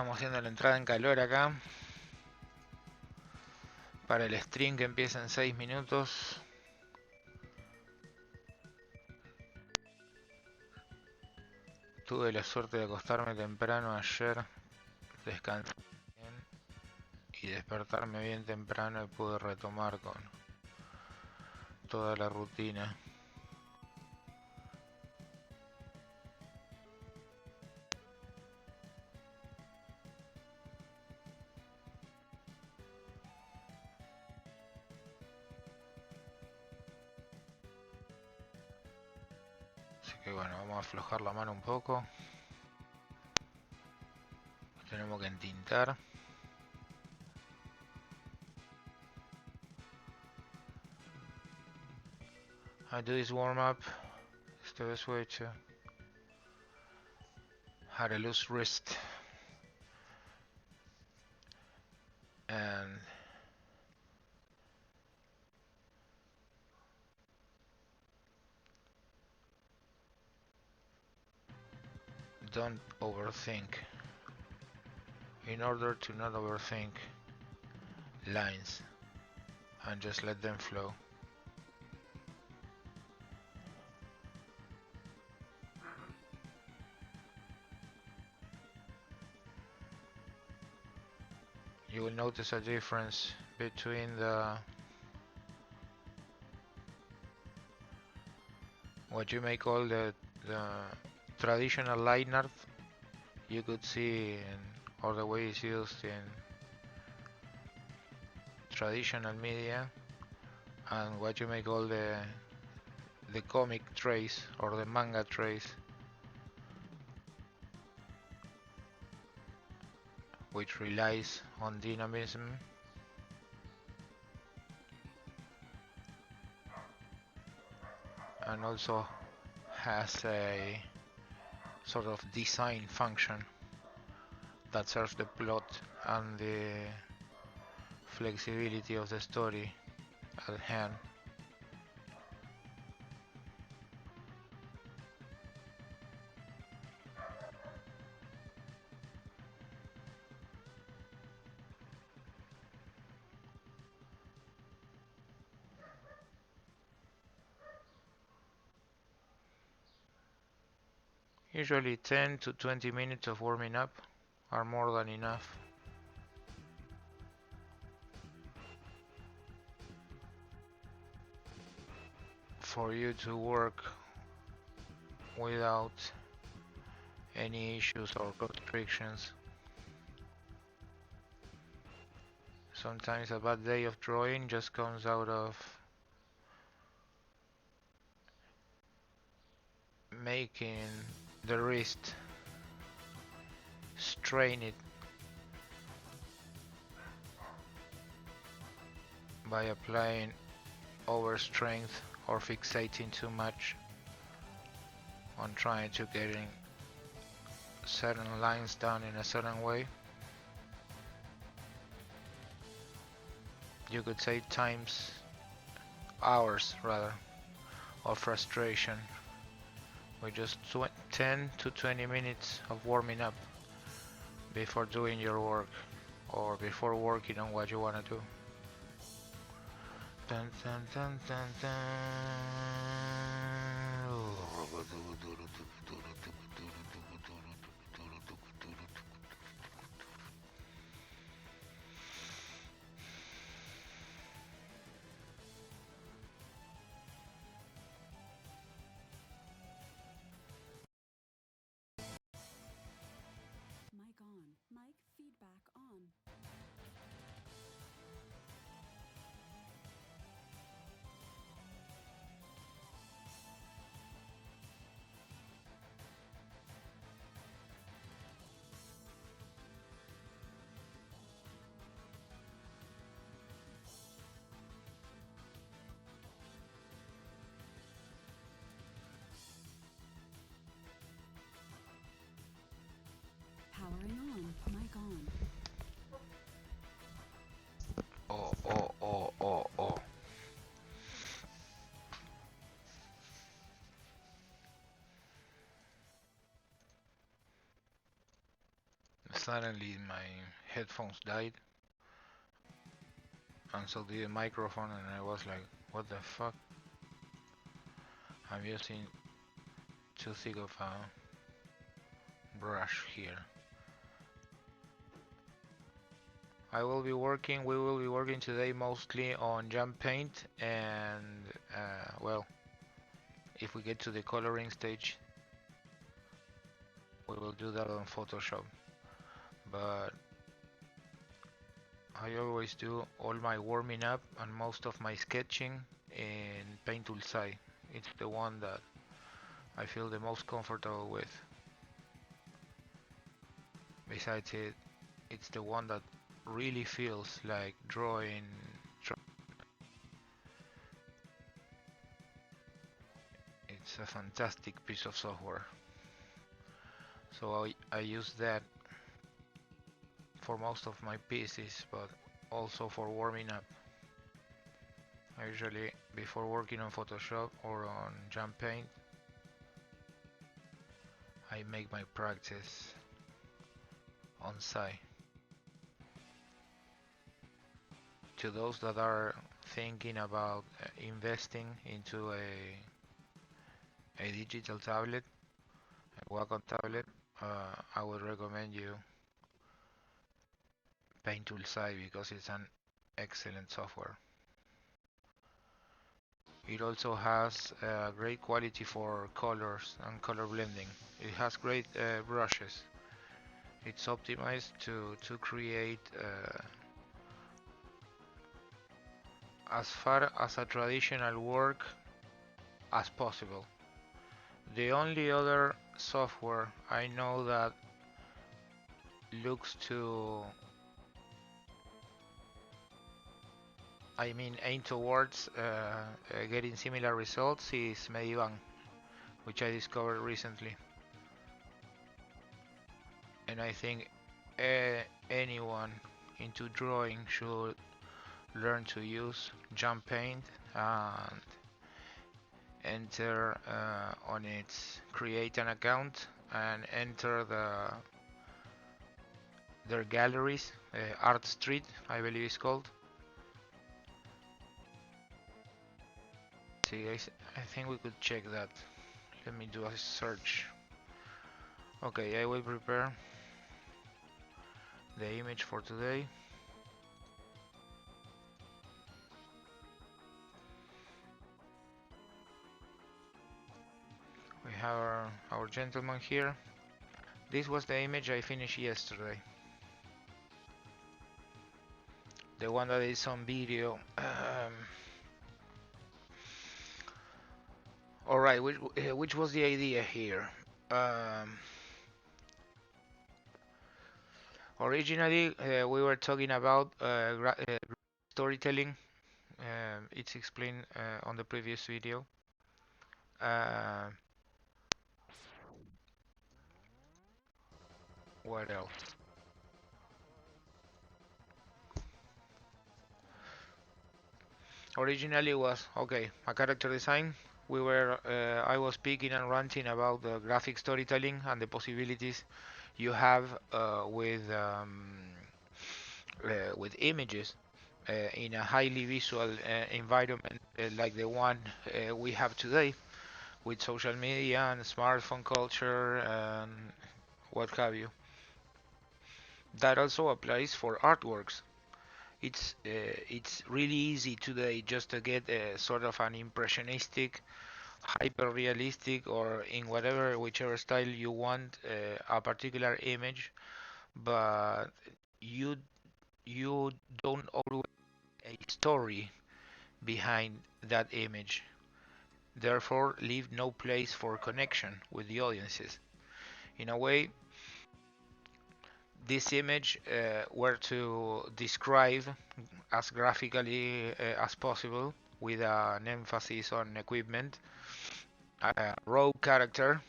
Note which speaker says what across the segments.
Speaker 1: Estamos haciendo la entrada en calor acá para el stream que empieza en 6 minutos. Tuve la suerte de acostarme temprano ayer, descansé bien y despertarme bien temprano y pude retomar con toda la rutina. Así que bueno, vamos a aflojar la mano un poco. Tenemos que entintar. I do this warm up. It's the best way to have a loose wrist and don't overthink. In order to not overthink lines and just let them flow. You will notice a difference between what you may call the traditional lineart you could see or the way it's used in traditional media, and what you may call the comic trace or the manga trace, which relies on dynamism and also has a sort of design function that serves the plot and the flexibility of the story at hand. Usually 10 to 20 minutes of warming up are more than enough. For you to work without any issues or restrictions. Sometimes a bad day of drawing just comes out of making the wrist strain it by applying overstrength or fixating too much on trying to getting certain lines done in a certain way. You could say hours rather, of frustration with just 10 to 20 minutes of warming up before doing your work or before working on what you want to do. Dun, dun, dun, dun, dun.
Speaker 2: Mic on. Mic feedback on.
Speaker 1: Suddenly my headphones died, and so did the microphone, and I was like, what the fuck? I'm using too thick of a brush here. We will be working today mostly on jump paint, and well, if we get to the coloring stage, we will do that on Photoshop. But I always do all my warming up and most of my sketching in Paint Toolside. It's the one that I feel the most comfortable with. Besides it, it's the one that really feels like drawing. It's a fantastic piece of software. So I use that for most of my pieces, but also for warming up. I usually, before working on Photoshop or on Jump Paint, I make my practice on site. To those that are thinking about investing into a digital tablet, a Wacom tablet, I would recommend you Paint Toolside because it's an excellent software. It also has great quality for colors and color blending. It has great brushes. It's optimized to create as far as a traditional work as possible. The only other software I know that looks to, aim towards getting similar results is Medibang, which I discovered recently. And I think anyone into drawing should learn to use Jump Paint and enter on its create an account and enter their galleries, Art Street I believe it's called. See, I think we could check that. Let me do a search. Okay, I will prepare the image for today. We have our gentleman here. This was the image I finished yesterday. The one that is on video. Alright, which was the idea here? Originally, we were talking about storytelling. It's explained on the previous video. What else? Originally was okay, a character design. I was speaking and ranting about the graphic storytelling and the possibilities you have with images in a highly visual environment like the one we have today, with social media and smartphone culture and what have you. That also applies for artworks. It's really easy today just to get sort of an impressionistic, hyper realistic, or in whichever style you want a particular image, but you you don't always a story behind that image, therefore leave no place for connection with the audiences. In a way, this image were to describe as graphically as possible with an emphasis on equipment, a raw character,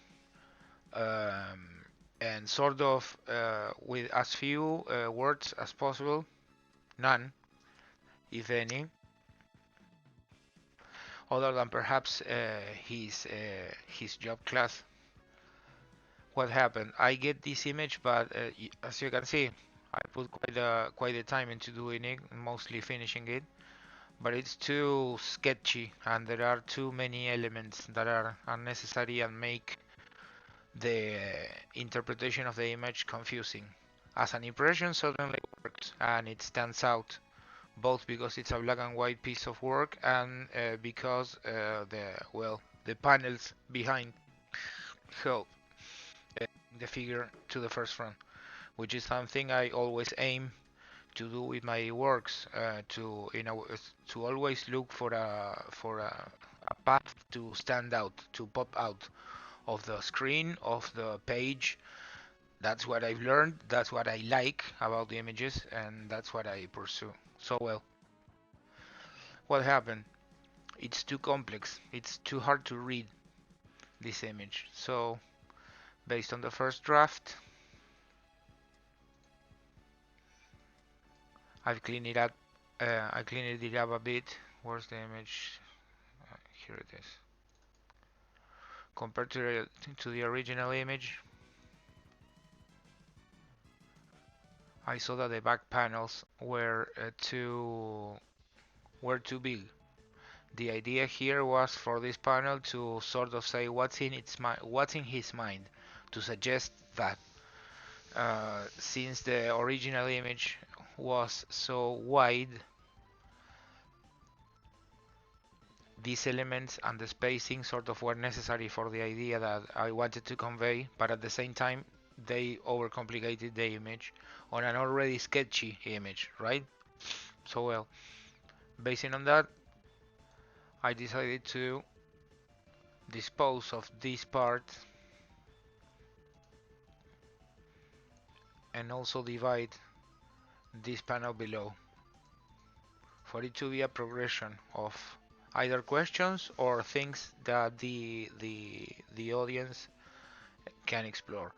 Speaker 1: um, and sort of with as few words as possible, none if any, other than perhaps his job class. what happened? I get this image, but as you can see, I put quite a time into doing it, mostly finishing it. But it's too sketchy, and there are too many elements that are unnecessary and make the interpretation of the image confusing. As an impression, certainly works, and it stands out, both because it's a black and white piece of work and because the panels behind help the figure to the first front, which is something I always aim to do with my works, to always look for a path to stand out, to pop out of the screen, of the page. That's what I've learned, that's what I like about the images, and that's what I pursue. So well, what happened? It's too complex, it's too hard to read this image. So based on the first draft, I've cleaned it up. I cleaned it up a bit. Where's the image? Here it is. Compared to the original image, I saw that the back panels were too big. The idea here was for this panel to sort of say what's in his mind, to suggest that since the original image was so wide, these elements and the spacing sort of were necessary for the idea that I wanted to convey, but at the same time they overcomplicated the image on an already sketchy image, right? So well, basing on that, I decided to dispose of this part and also divide this panel below for it to be a progression of either questions or things that the audience can explore.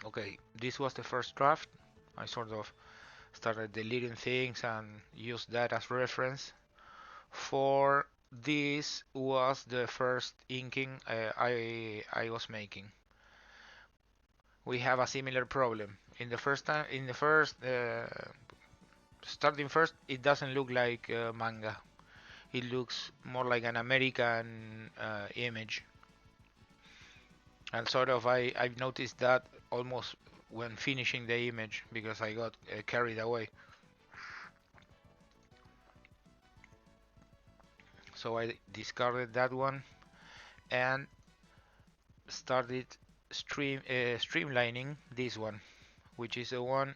Speaker 1: Okay, this was the first draft. I sort of started deleting things and used that as reference. For this was the first inking I was making. We have a similar problem. In the first starting first, it doesn't look like manga. It looks more like an American image, and sort of I've noticed that almost when finishing the image because I got carried away. So I discarded that one and started streamlining this one, which is the one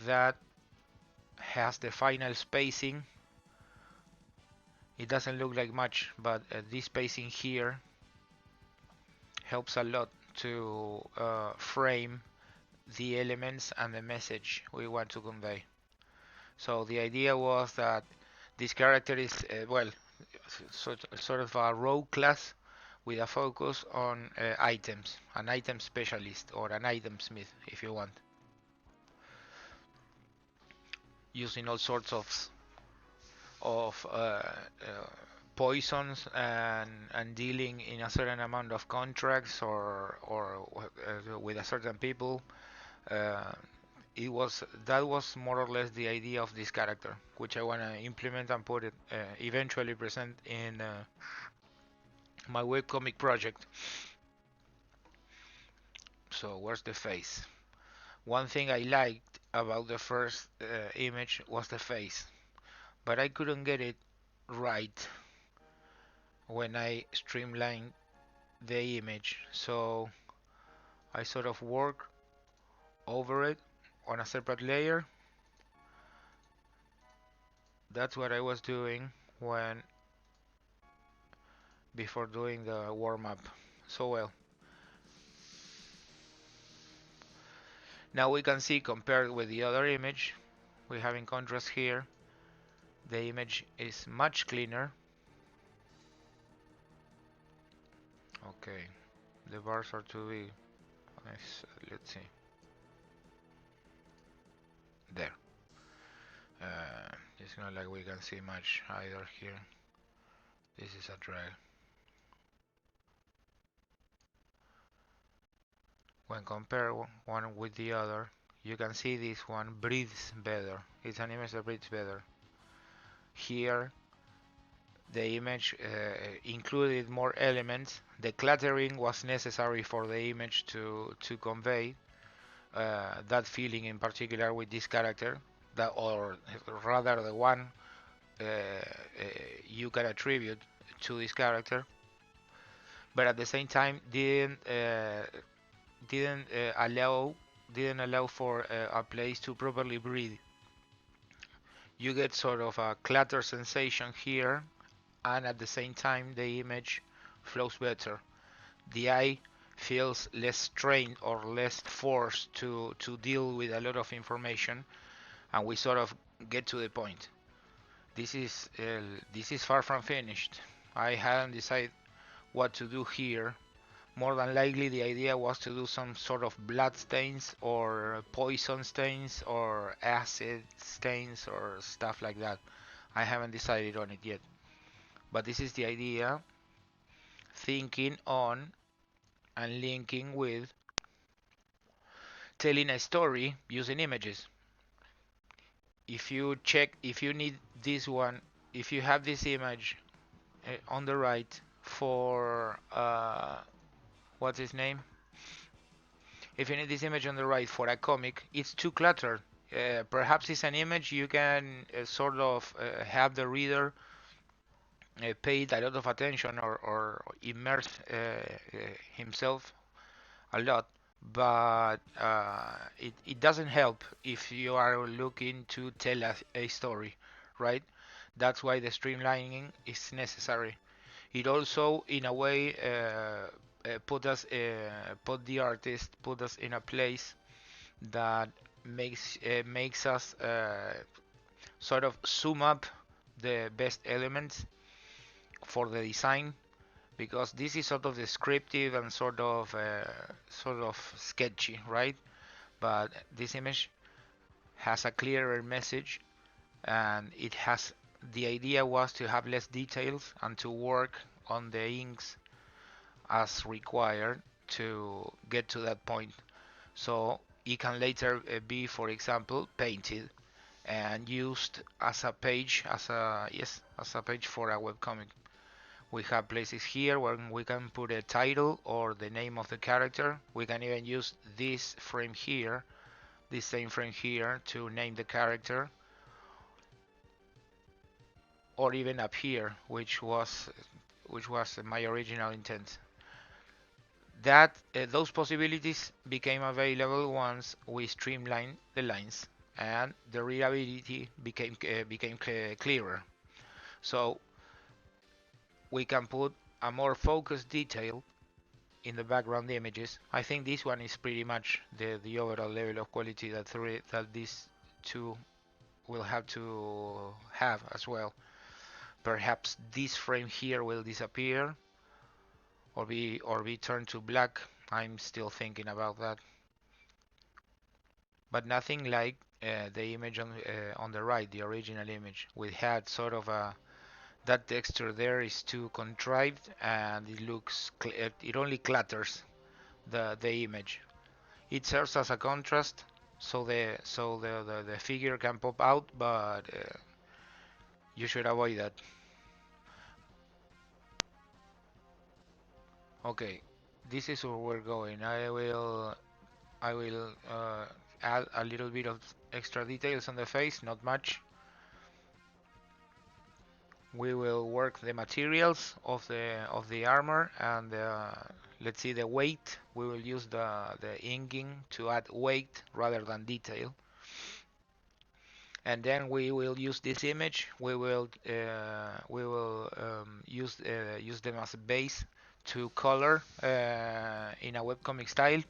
Speaker 1: that has the final spacing. It doesn't look like much, but this spacing here helps a lot to frame the elements and the message we want to convey. So the idea was that this character is sort of a rogue class with a focus on items, an item specialist or an item smith if you want, using all sorts of poisons and dealing in a certain amount of contracts or with a certain people. That was more or less the idea of this character, which I want to implement and put it eventually present in my webcomic project. So where's the face? One thing I liked about the first image was the face, but I couldn't get it right when I streamlined the image, so I sort of work over it on a separate layer. That's what I was doing before doing the warm-up. So well, now we can see compared with the other image we have in contrast here, the image is much cleaner. Okay, the bars are too big. Let's see. There. It's not like we can see much either here. This is a drag. When compare one with the other, you can see this one breathes better. It's an image that breathes better. Here, the image included more elements. The cluttering was necessary for the image to convey that feeling in particular with this character, that, or rather the one you can attribute to this character, but at the same time didn't allow for a place to properly breathe. You get sort of a clutter sensation here, and at the same time the image flows better. The eye feels less strained or less forced to deal with a lot of information, and we sort of get to the point. This is far from finished. I haven't decided what to do here. More than likely the idea was to do some sort of blood stains or poison stains or acid stains or stuff like that. I haven't decided on it yet. But this is the idea, thinking on and linking with telling a story using images. If you need this one, if you have this image on the right for what's his name? If you need this image on the right for a comic, it's too cluttered. Perhaps it's an image you can sort of have the reader pay a lot of attention or immerse himself a lot, but it doesn't help if you are looking to tell a story, right? That's why the streamlining is necessary. It also, in a way, put the artist, put us in a place that makes us sort of sum up the best elements for the design, because this is sort of descriptive and sort of sketchy, right? But this image has a clearer message, and it has the idea was to have less details and to work on the inks as required to get to that point. So it can later be, for example, painted and used as a page, as a page for a webcomic. We have places here where we can put a title or the name of the character. We can even use this frame here, this same frame here, to name the character, or even up here, which was my original intent. That those possibilities became available once we streamlined the lines and the readability became clearer. So we can put a more focused detail in the background images. I think this one is pretty much the overall level of quality that these two will have to have as well. Perhaps this frame here will disappear or be turned to black. I'm still thinking about that. But nothing like the image on the right, the original image. We had sort of that texture there is too contrived, and it only clutters the image. It serves as a contrast, so the figure can pop out, but you should avoid that. Okay, this is where we're going. I will add a little bit of extra details on the face, not much. We will work the materials of the armor, and let's see the weight. We will use the inking to add weight rather than detail. And then we will use this image. We will use them as a base to color in a webcomic style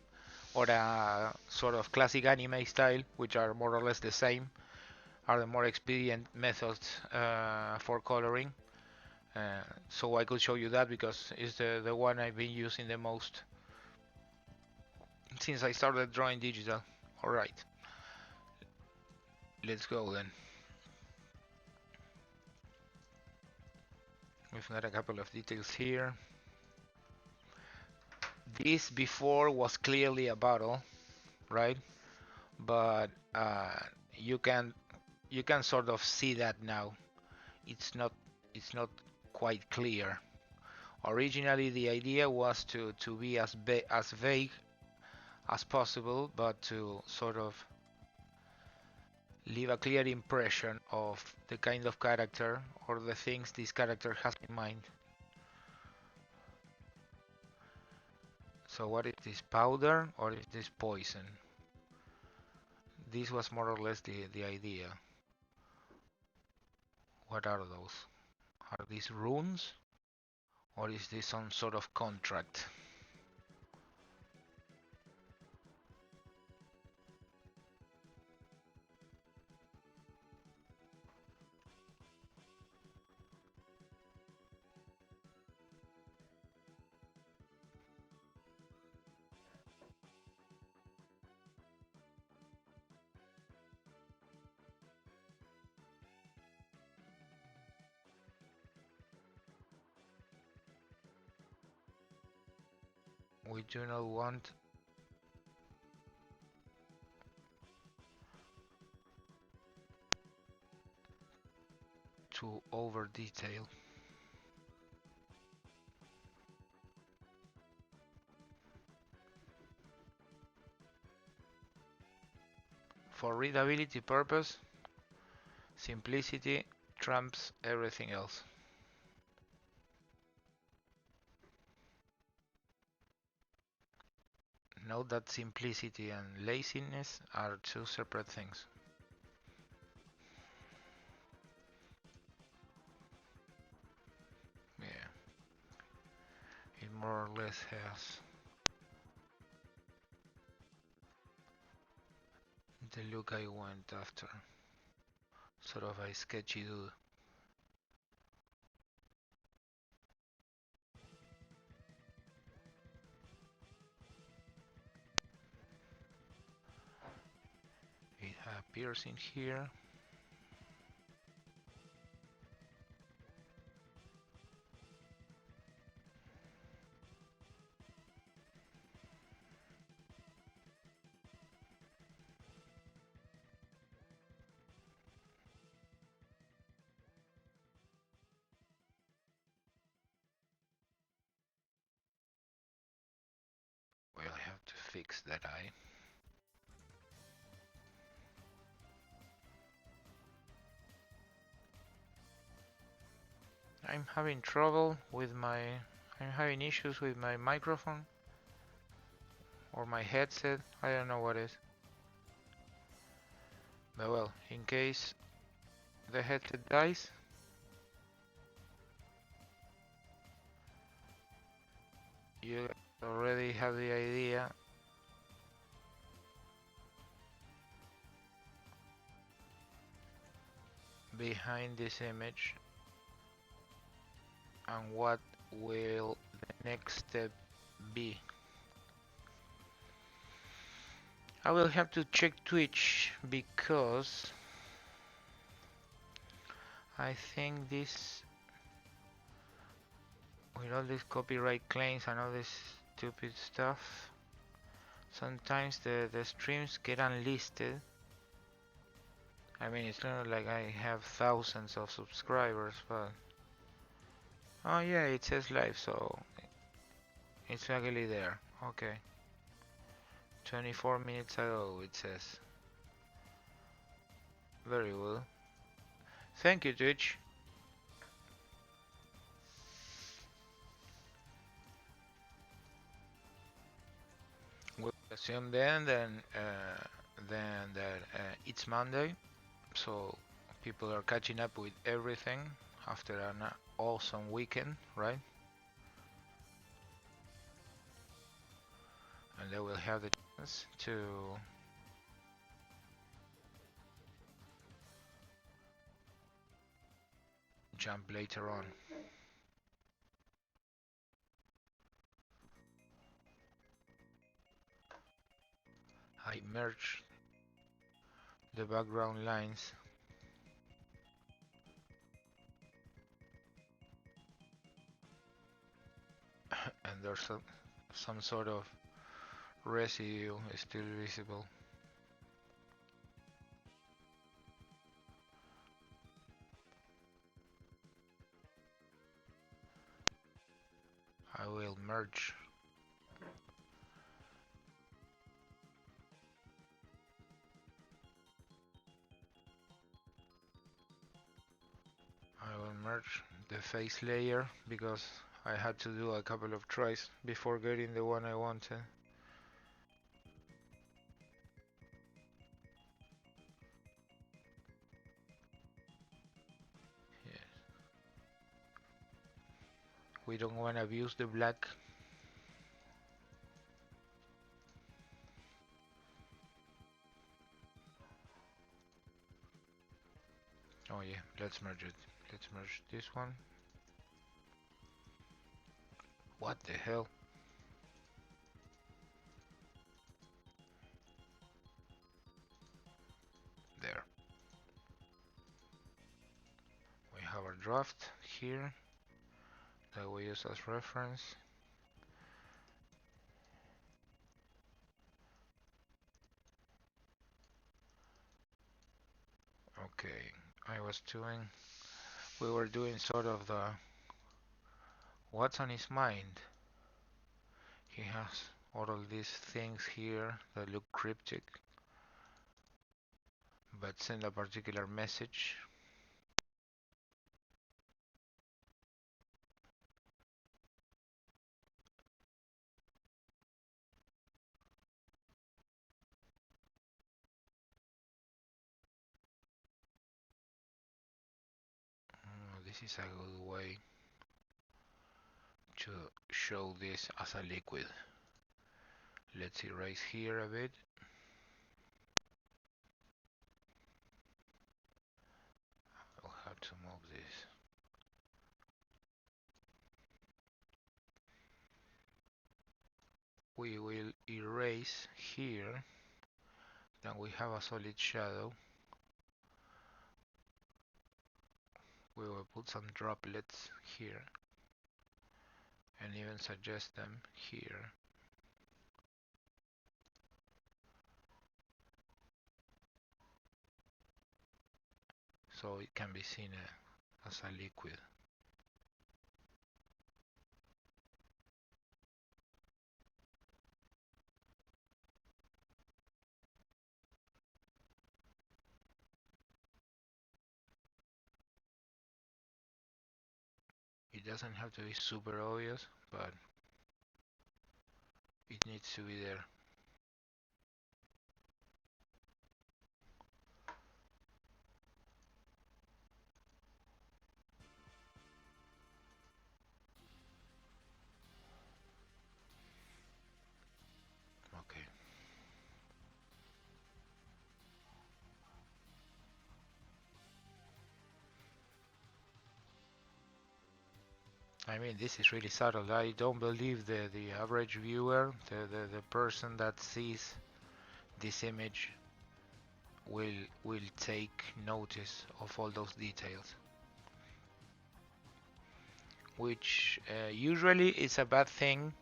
Speaker 1: or a sort of classic anime style, which are more or less the same, are the more expedient methods for coloring. So I could show you that because it's the one I've been using the most since I started drawing digital. Alright, let's go then. We've got a couple of details here. This before was clearly a bottle, right? But you can sort of see that now. It's not quite clear. Originally, the idea was to be as vague as possible, but to sort of leave a clear impression of the kind of character or the things this character has in mind. So what is this, powder or is this poison? This was more or less the idea. What are those? Are these runes? Or is this some sort of contract? We do not want to over detail. For readability purpose, simplicity trumps everything else. Note that simplicity and laziness are two separate things. Yeah, it more or less has the look I went after. Sort of a sketchy dude. It appears in here. We'll have to fix that eye. I'm having issues with my microphone or my headset. I don't know what is. But well, in case the headset dies, you already have the idea. Behind this image and what will the next step be. I will have to check Twitch because I think this, with all these copyright claims and all this stupid stuff, sometimes the streams get unlisted. I mean, it's not like I have thousands of subscribers, but oh yeah, it says live, so it's luckily there. Okay, 24 minutes ago it says. Very well. Thank you, Twitch. We'll assume then that it's Monday, so people are catching up with everything after an awesome weekend, right? And they will have the chance to jump later on. I merged the background lines. there's some sort of residue still visible. I will merge. I will merge the face layer because I had to do a couple of tries before getting the one I wanted. Yeah. We don't want to abuse the black. Oh yeah, let's merge it. Let's merge this one. What the hell? There. We have our draft here that we use as reference. Okay, we were doing sort of the what's on his mind. He has all of these things here that look cryptic, but send a particular message. This is a good way to show this as a liquid. Let's erase here a bit. I'll have to move this. We will erase here. Then we have a solid shadow. We will put some droplets here and even suggest them here. So it can be seen as a liquid. It doesn't have to be super obvious, but it needs to be there. Okay. I mean, this is really subtle. I don't believe the average viewer, the person that sees this image will take notice of all those details. Which usually is a bad thing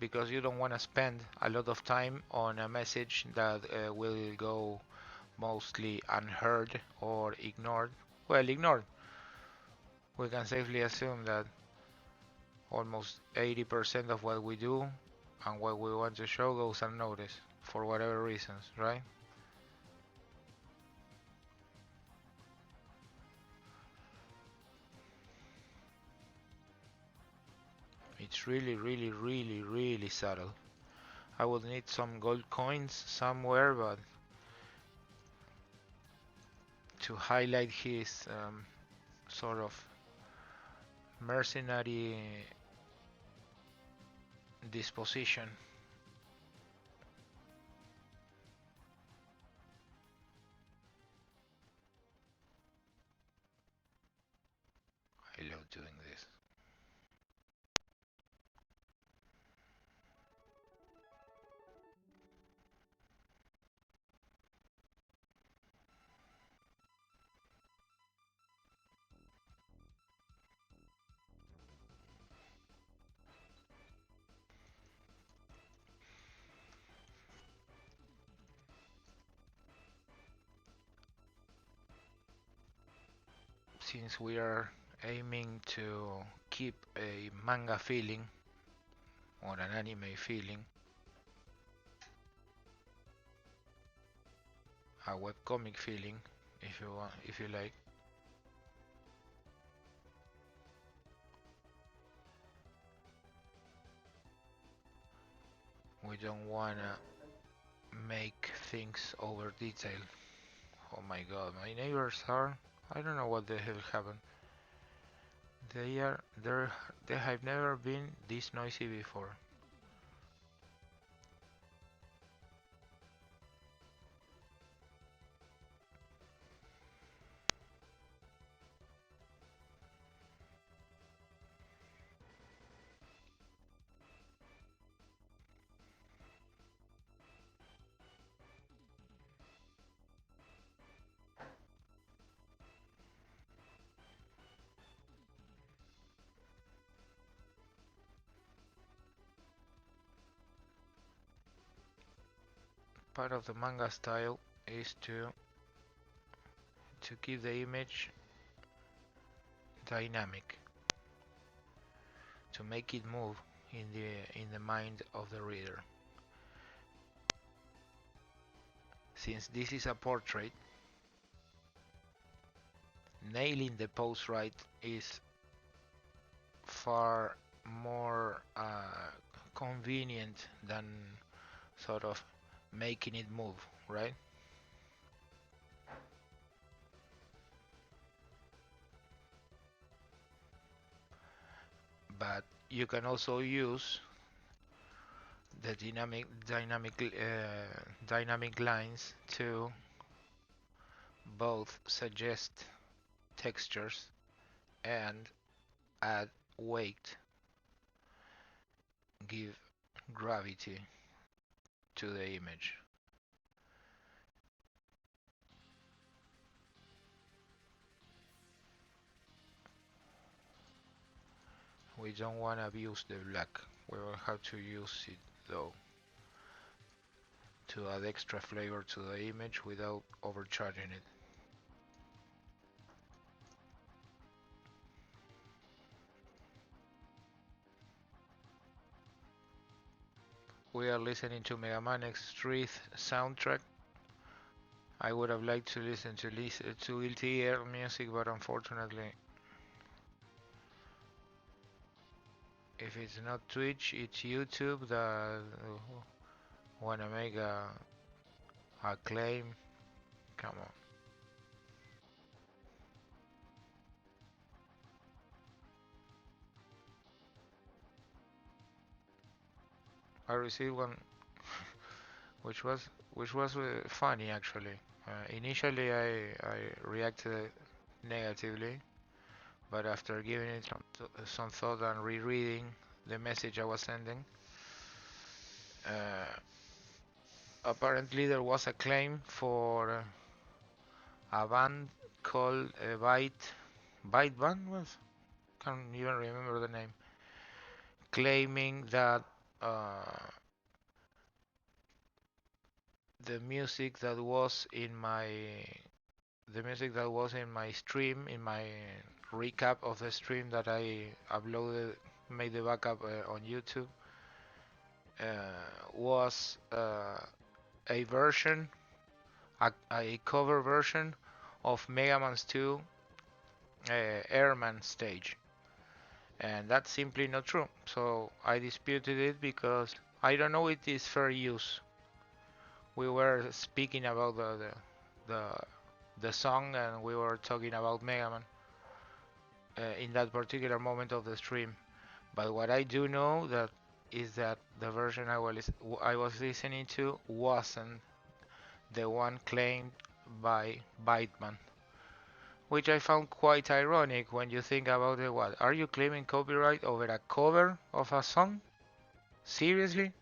Speaker 1: because you don't want to spend a lot of time on a message that will go mostly unheard or ignored. Well, ignored. We can safely assume that almost 80% of what we do and what we want to show goes unnoticed for whatever reasons, right? It's really, really, really, really subtle. I would need some gold coins somewhere, but to highlight his sort of mercenary disposition. I love doing this. since we are aiming to keep a manga feeling or an anime feeling, a webcomic feeling, if you want, if you like, we don't wanna make things over detailed. Oh my god, my neighbors are, I don't know what the hell happened. They have never been this noisy before. Part of the manga style is to keep the image dynamic, to make it move in the mind of the reader. Since this is a portrait, nailing the pose right is far more convenient than sort of making it move, right? But you can also use the dynamic lines to both suggest textures and add weight, give gravity to the image. We don't want to abuse the black. We will have to use it though to add extra flavor to the image without overcharging it. We are listening to Mega Man X3 soundtrack. I would have liked to listen to Guilty Gear music, but unfortunately, if it's not Twitch, it's YouTube that wanna make a claim. Come on. I received one, which was funny actually. Initially, I reacted negatively, but after giving it some thought and rereading the message I was sending, apparently there was a claim for a band called Byte Band was can't even remember the name, claiming that uh, the music that was in my stream, in my recap of the stream that I uploaded, made the backup on YouTube, was a version, a cover version of Mega Man's 2 Airman stage. And that's simply not true. So I disputed it because I don't know it is fair use. We were speaking about the the song and we were talking about Mega Man in that particular moment of the stream. But what I do know that is that the version I was listening to wasn't the one claimed by Byteman, which I found quite ironic when you think about it. What are you claiming copyright over a cover of a song? Seriously?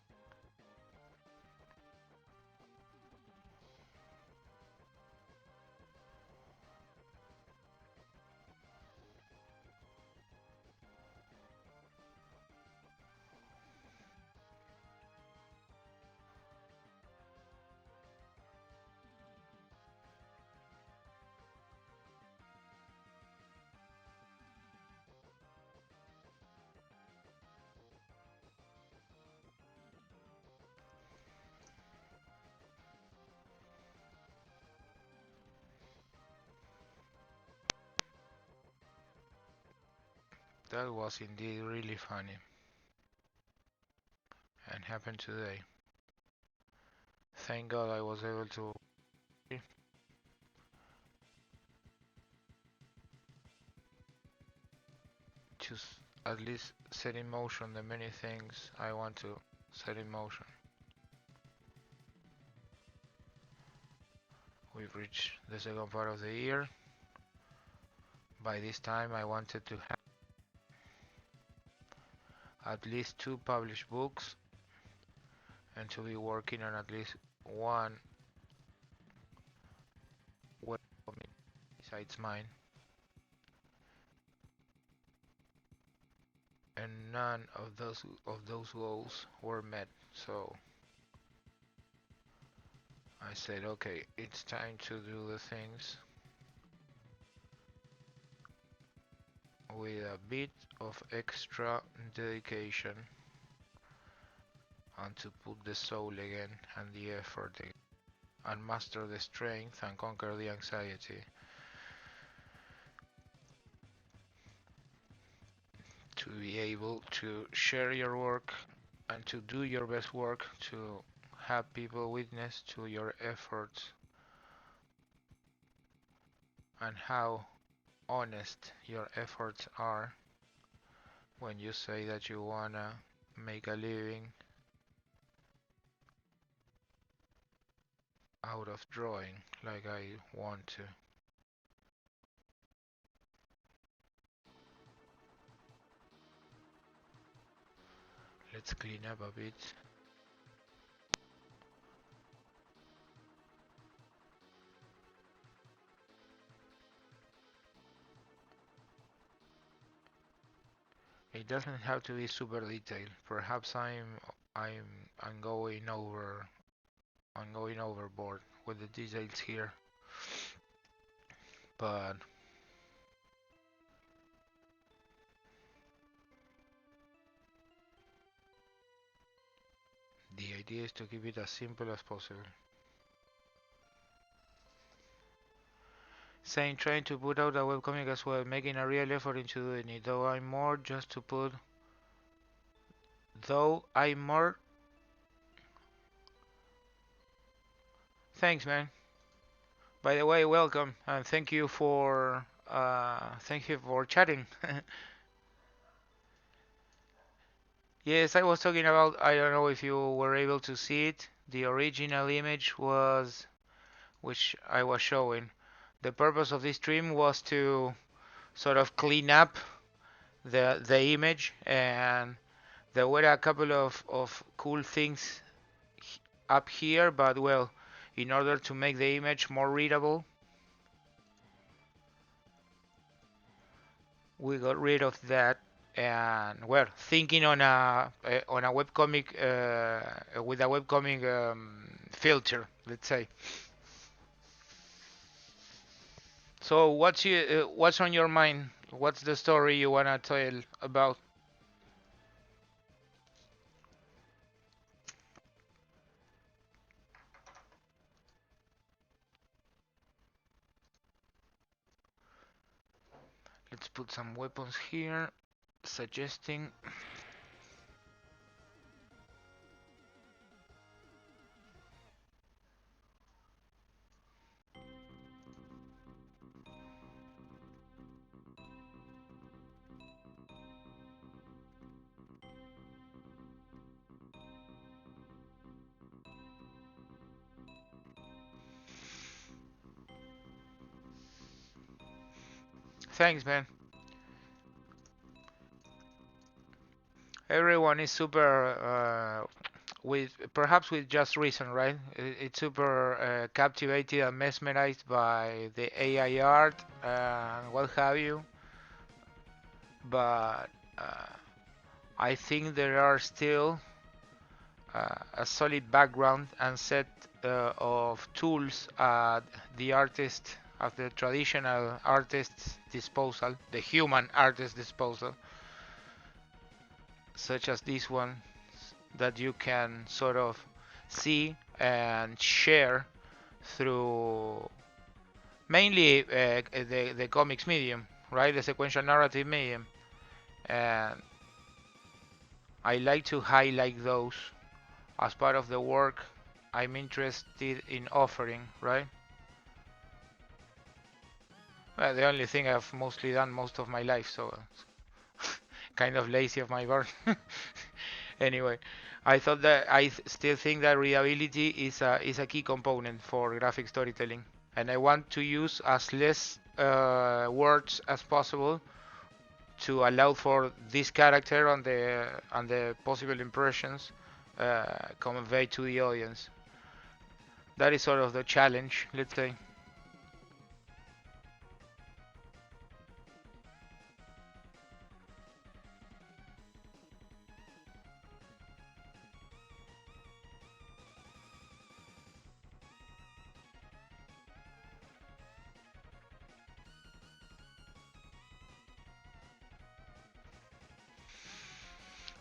Speaker 1: That was indeed really funny and happened today. Thank God I was able to just at least set in motion the many things I want to set in motion. We've reached the second part of the year. By this time I wanted to have at least 2 published books and to be working on at least one webcomic besides mine. And none of those goals were met, so I said, okay, it's time to do the things with a bit of extra dedication and to put the soul again and the effort again, and master the strength and conquer the anxiety to be able to share your work and to do your best work, to have people witness to your efforts and how honest your efforts are when you say that you wanna make a living out of drawing like I want to. Let's clean up a bit. It doesn't have to be super detailed. Perhaps I'm going overboard with the details here. But the idea is to keep it as simple as possible. Saying trying to put out a webcomic as well, making a real effort into doing it, though I'm more Thanks, man. By the way, welcome and thank you for chatting. Yes, I was talking about, I don't know if you were able to see it. The original image was, which I was showing. The purpose of this stream was to sort of clean up the image, and there were a couple of cool things up here, but well, in order to make the image more readable, we got rid of that, and we're thinking on a webcomic with a webcomic filter, let's say. So what's on your mind? What's the story you wanna tell about? Let's put some weapons here, suggesting. Thanks, man. Everyone is super perhaps with just reason, right? It's super captivated and mesmerized by the AI art and what have you. But I think there are still a solid background and set of tools at the traditional artist's disposal, the human artist's disposal, such as this one, that you can sort of see and share through mainly the comics medium, right? The sequential narrative medium. and I like to highlight those as part of the work I'm interested in offering, right? Well, the only thing I've mostly done most of my life, so kind of lazy of my part. Anyway, I thought that still think that readability is a key component for graphic storytelling, and I want to use as less words as possible to allow for this character and the possible impressions conveyed to the audience. That is sort of the challenge, let's say.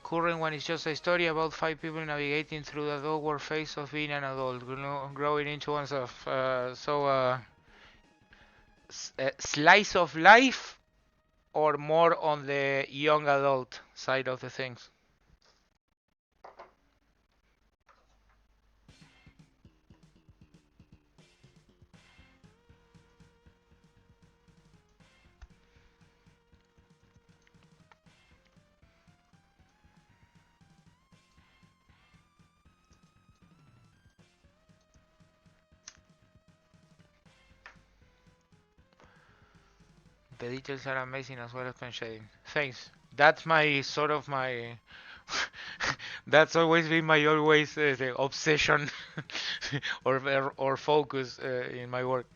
Speaker 1: Current one is just a story about five people navigating through the awkward phase of being an adult, growing into oneself. Slice of life or more on the young adult side of the things? The details are amazing as well as pen shading. Thanks. That's my sort of my. That's always been my always the obsession or focus in my work.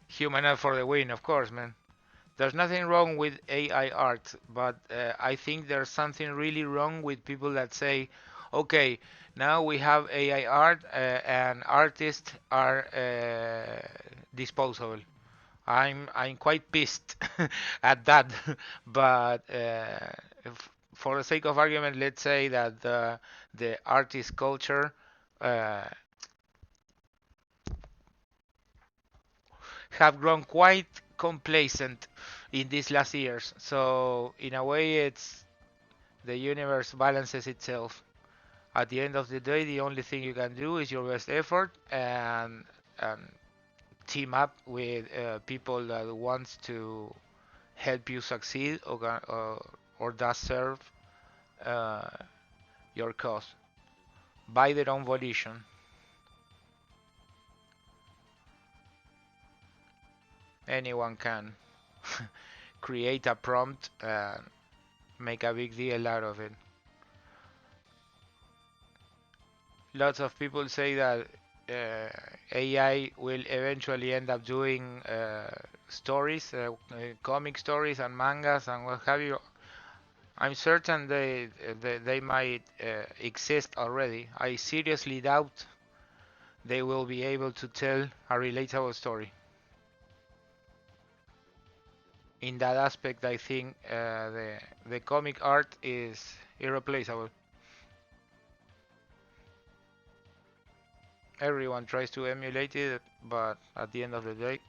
Speaker 1: Human art for the win, of course, man. There's nothing wrong with AI art, but I think there's something really wrong with people that say, okay, now we have AI art and artists are disposable. I'm quite pissed at that, but for the sake of argument, let's say that the artist culture uh, have grown quite complacent in these last years. So in a way, it's the universe balances itself. At the end of the day, the only thing you can do is your best effort and team up with people that wants to help you succeed or does serve uh, your cause by their own volition. Anyone can create a prompt and make a big deal out of it. Lots of people say that AI will eventually end up doing stories, comic stories and mangas and what have you. I'm certain they might exist already. I seriously doubt they will be able to tell a relatable story. In that aspect, I think the comic art is irreplaceable. Everyone tries to emulate it, but at the end of the day,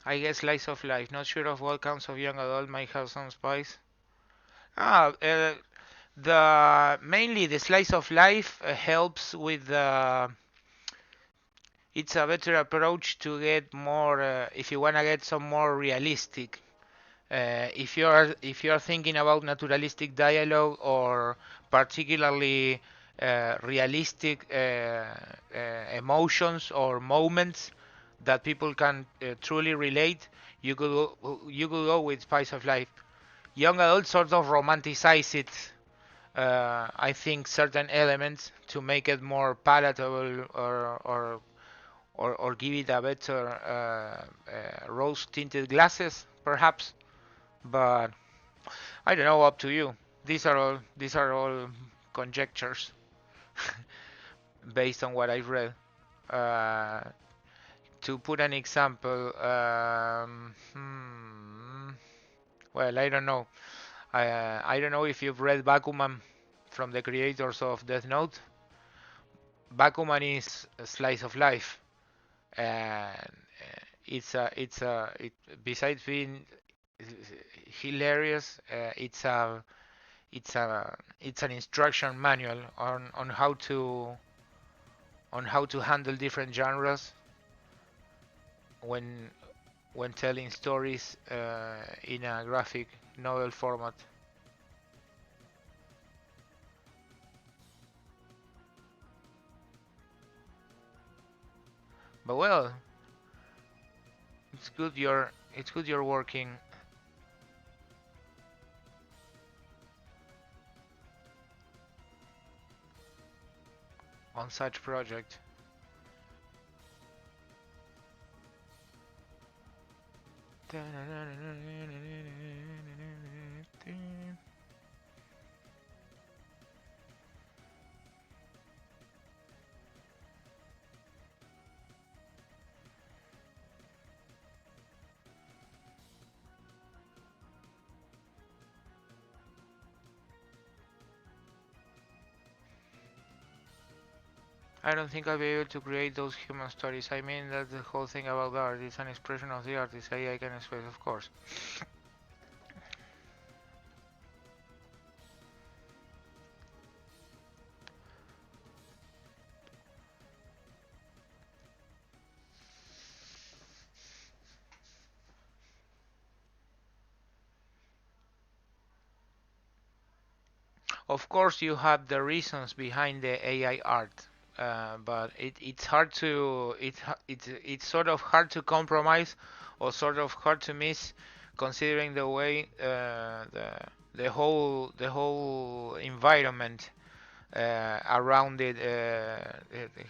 Speaker 1: I guess slice of life. Not sure of what counts of young adult might have some spice. Ah, the mainly the slice of life helps with the. It's a better approach to get more. If you wanna get some more realistic. If you're thinking about naturalistic dialogue or particularly realistic emotions or moments that people can truly relate, you could go with Spice of Life. Young adults sort of romanticize it. I think certain elements to make it more palatable or give it a better rose tinted glasses, perhaps. But I don't know, up to you. These are all conjectures based on what I've read. Uh, to put an example, well, I don't know. I don't know if you've read Bakuman from the creators of Death Note. Bakuman is a slice of life, and besides being hilarious, it's an instruction manual on how to handle different genres when telling stories in a graphic novel format. But well, it's good you're working on such project. I don't think I'll be able to create those human stories. I mean that the whole thing about art is an expression of the artist. AI can express, of course. Of course, you have the reasons behind the AI art, but it's hard to it's sort of hard to compromise or sort of hard to miss, considering the way the whole environment around it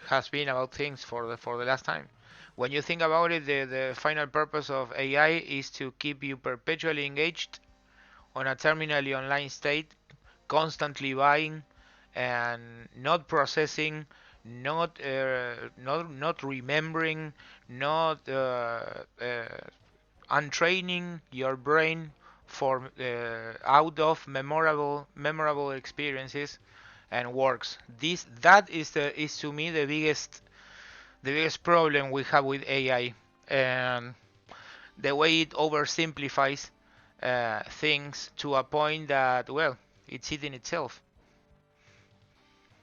Speaker 1: has been about things for the last time. When you think about it, the final purpose of AI is to keep you perpetually engaged on a terminally online state, constantly buying and not processing, not remembering, not untraining your brain for out of memorable experiences and works. This that is to me the biggest problem we have with AI, and the way it oversimplifies things to a point that, well, it's eating itself.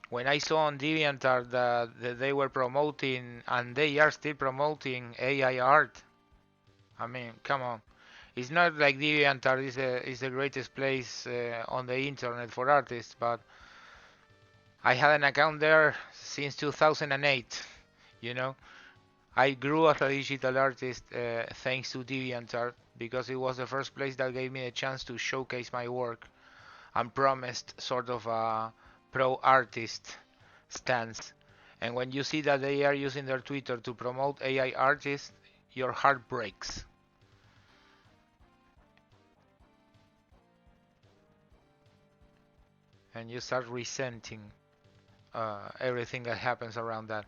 Speaker 1: When I saw on DeviantArt that they were promoting, and they are still promoting AI art, I mean, come on. It's not like DeviantArt is the greatest place on the internet for artists, but I had an account there since 2008, you know. I grew as a digital artist thanks to DeviantArt because it was the first place that gave me a chance to showcase my work and promised sort of a pro artist stance. And when you see that they are using their Twitter to promote AI artists, your heart breaks. And you start resenting everything that happens around that.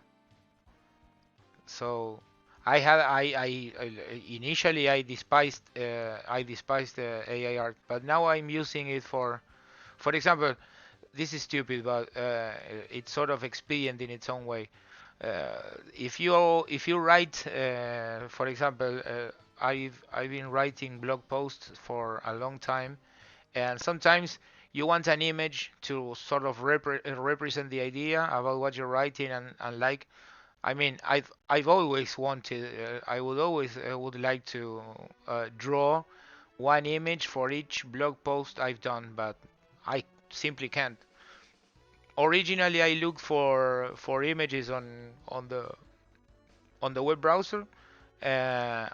Speaker 1: So I initially I despised AI art, but now I'm using it for example, this is stupid, but it's sort of expedient in its own way. Uh, if you write, for example, I've been writing blog posts for a long time, and sometimes you want an image to sort of represent the idea about what you're writing, and like, I mean, I've always wanted, I would always would like to draw one image for each blog post I've done, but I simply can't. Originally, I looked for images on the web browser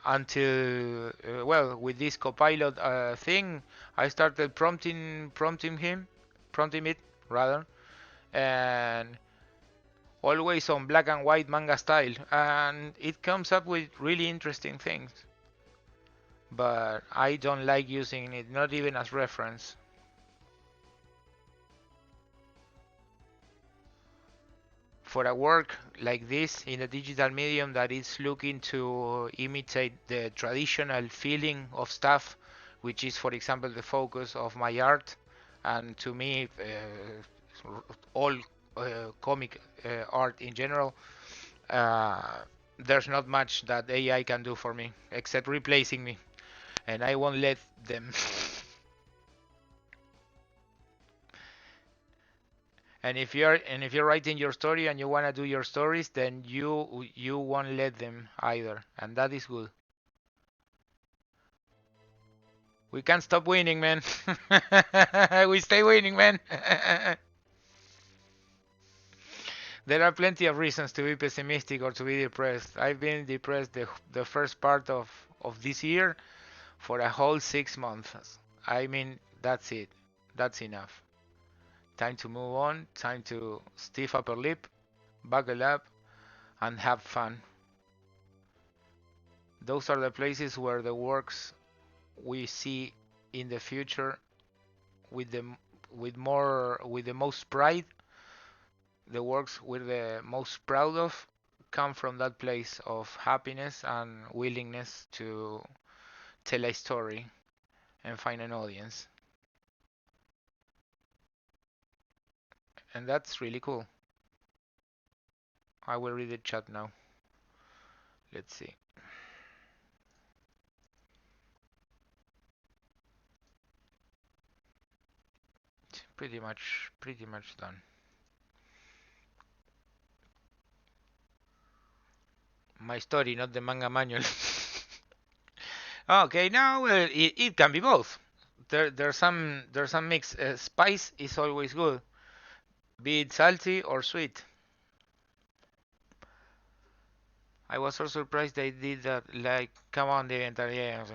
Speaker 1: until well, with this copilot thing, I started prompting it rather, and always on black and white manga style, and it comes up with really interesting things. but I don't like using it, not even as reference. For a work like this in a digital medium that is looking to imitate the traditional feeling of stuff, which is, for example, the focus of my art, and to me, all comic art in general, there's not much that AI can do for me except replacing me, and I won't let them. And if you're writing your story and you wanna do your stories, then you won't let them either, and that is good. We can't stop winning, man. We stay winning, man. There are plenty of reasons to be pessimistic or to be depressed. I've been depressed the first part of this year for a whole 6 months. I mean, that's it. That's enough. Time to move on. Time to stiff upper lip, buckle up, and have fun. Those are the places where the works we see in the future with the with the most pride, the works we're the most proud of, come from that place of happiness and willingness to tell a story and find an audience. And that's really cool. I will read the chat now. Let's see. It's pretty much done. My story, not the manga manual. Okay, now it can be both. There's some mix. Spice is always good, be it salty or sweet. I was so surprised they did that. Like, come on, the entire yeah.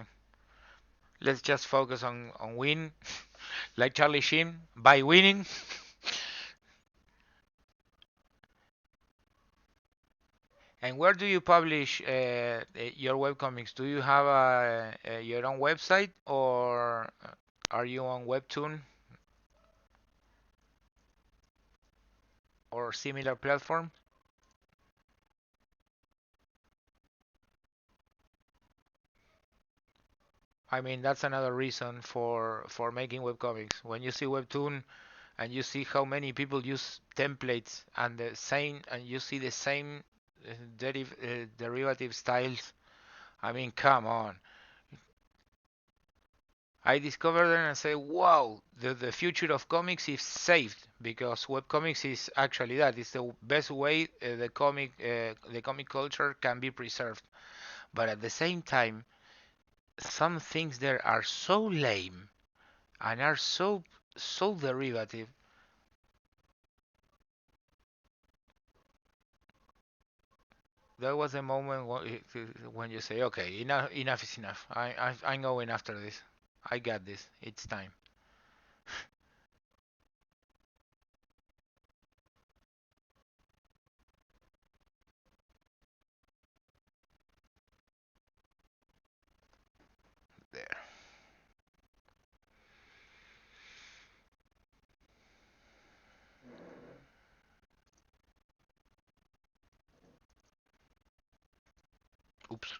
Speaker 1: Let's just focus on win, like Charlie Sheen by winning. And where do you publish your webcomics? Do you have your own website, or are you on Webtoon or similar platform? I mean, that's another reason for making webcomics. When you see Webtoon and you see how many people use templates and the same, and you see the same derivative styles. I mean, come on. I discovered them and say, wow, the future of comics is saved because webcomics is actually that. It's the best way the comic culture can be preserved. But at the same time, some things there are so lame and are so derivative. There was a moment when you say, okay, enough is enough. I'm going after this. I got this. It's time. There. Oops.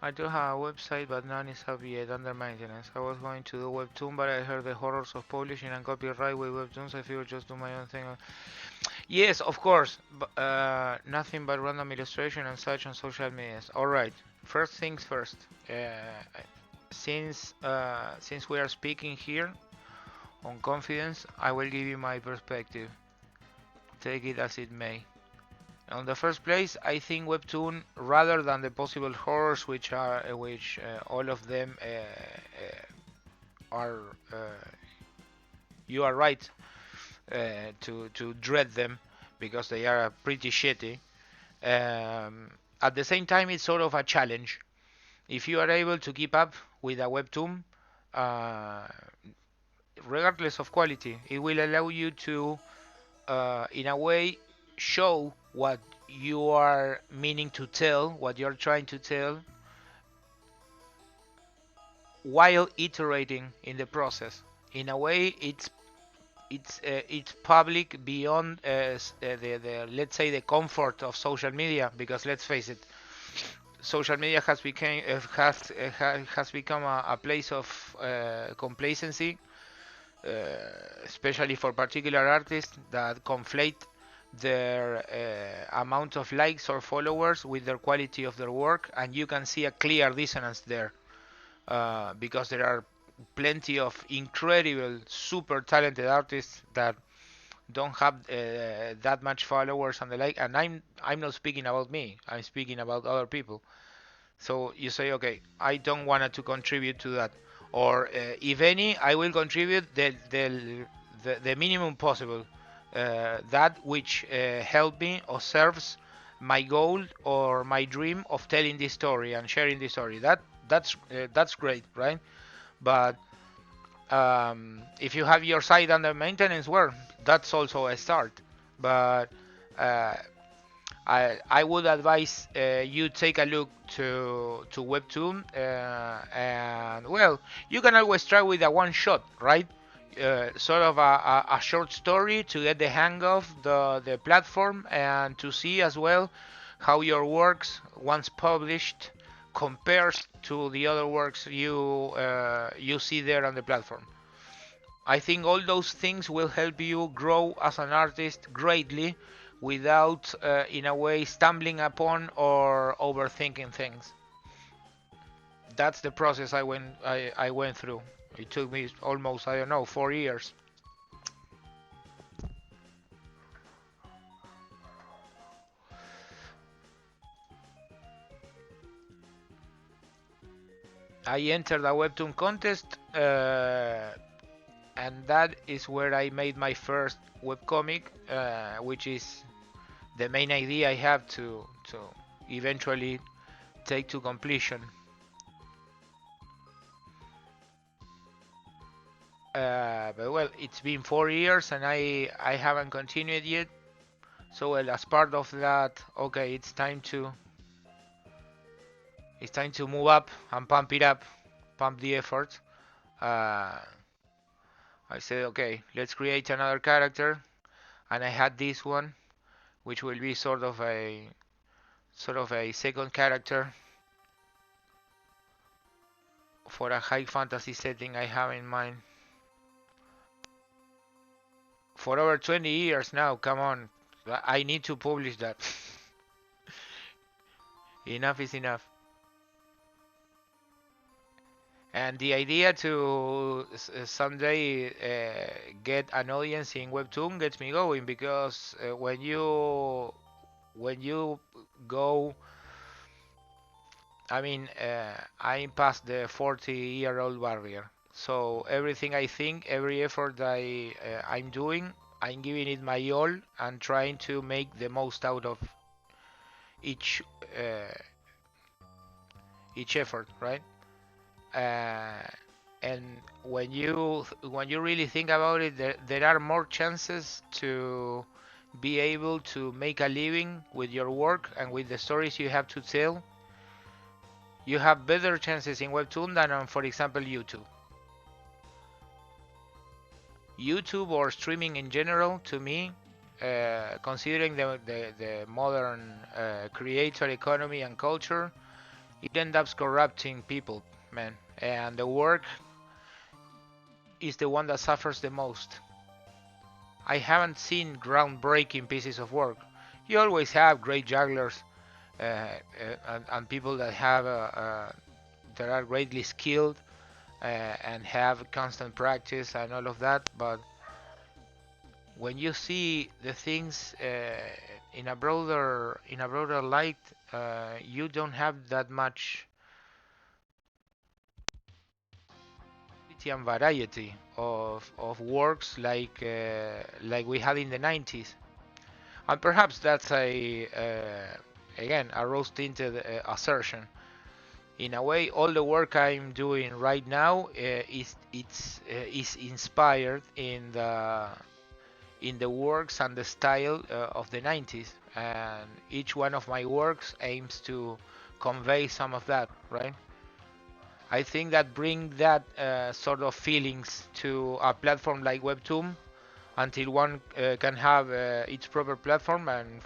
Speaker 1: I do have a website, but none is up yet, under maintenance. I was going to do webtoon, but I heard the horrors of publishing and copyright with webtoons. I figured just do my own thing. Yes, of course. Nothing but random illustration and such on social medias. All right. First things first. Since we are speaking here on confidence, I will give you my perspective. Take it as it may. On the first place, I think Webtoon, rather than the possible horrors, which all of them are, you are right to dread them because they are pretty shitty. At the same time, it's sort of a challenge. If you are able to keep up with a webtoon, uh, regardless of quality, it will allow you to, in a way, show what you are meaning to tell, what you're trying to tell, while iterating in the process. In a way, it's public beyond the let's say the comfort of social media, because let's face it, social media has become a place of complacency, uh, especially for particular artists that conflate their amount of likes or followers with their quality of their work, and you can see a clear dissonance there, because there are plenty of incredible, super talented artists that don't have that much followers and the like. And I'm not speaking about me. I'm speaking about other people. So you say, okay, I don't want to contribute to that, or if any, I will contribute the minimum possible, that which help me or serves my goal or my dream of telling this story and sharing this story. That's great, right? But if you have your site under maintenance, well, that's also a start. But uh, I would advise you take a look to Webtoon, and well, you can always try with a one shot, right? Sort of a short story to get the hang of the platform, and to see as well how your works, once published, compares to the other works you see there on the platform. I think all those things will help you grow as an artist greatly, without, in a way, stumbling upon or overthinking things. That's the process I went through. It took me almost, I don't know, 4 years. I entered a webtoon contest, and that is where I made my first webcomic, which is the main idea I have to eventually take to completion. But well, it's been 4 years and I haven't continued yet. So well, as part of that, okay, it's time to move up and pump it up, pump the effort. Uh, I said, okay, let's create another character, and I had this one, which will be sort of a second character for a high fantasy setting I have in mind. For over 20 years now, come on, I need to publish that. Enough is enough. And the idea to someday get an audience in Webtoon gets me going, because when you go, I mean, I'm past the 40-year-old barrier. So everything I think, every effort I'm doing, I'm giving it my all and trying to make the most out of each uh, each effort, right? Uh, and when you really think about it, there are more chances to be able to make a living with your work and with the stories you have to tell. You have better chances in Webtoon than on, for example, YouTube or streaming in general. To me, considering the modern creator economy and culture, it ends up corrupting people, man, and the work is the one that suffers the most. I haven't seen groundbreaking pieces of work. You always have great jugglers, and people that are greatly skilled, and have constant practice and all of that. But when you see the things in a broader light, you don't have that much and variety of works like we had in the 90s. And perhaps that's again, a rose-tinted assertion. In a way, all the work I'm doing right now is inspired in the works and the style of the 90s, and each one of my works aims to convey some of that, right? I think that bring that sort of feelings to a platform like Webtoon until one can have its proper platform and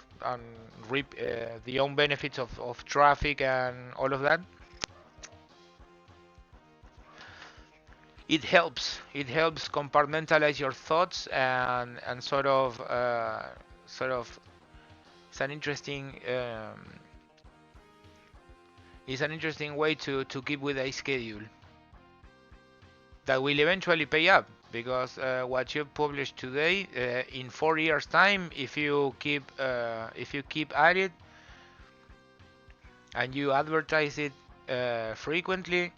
Speaker 1: reap the own benefits of traffic and all of that. It helps compartmentalize your thoughts and sort of it's an interesting it's an interesting way to keep with a schedule that will eventually pay up, because what you publish today, in 4 years time, if you keep at it and you advertise it frequently,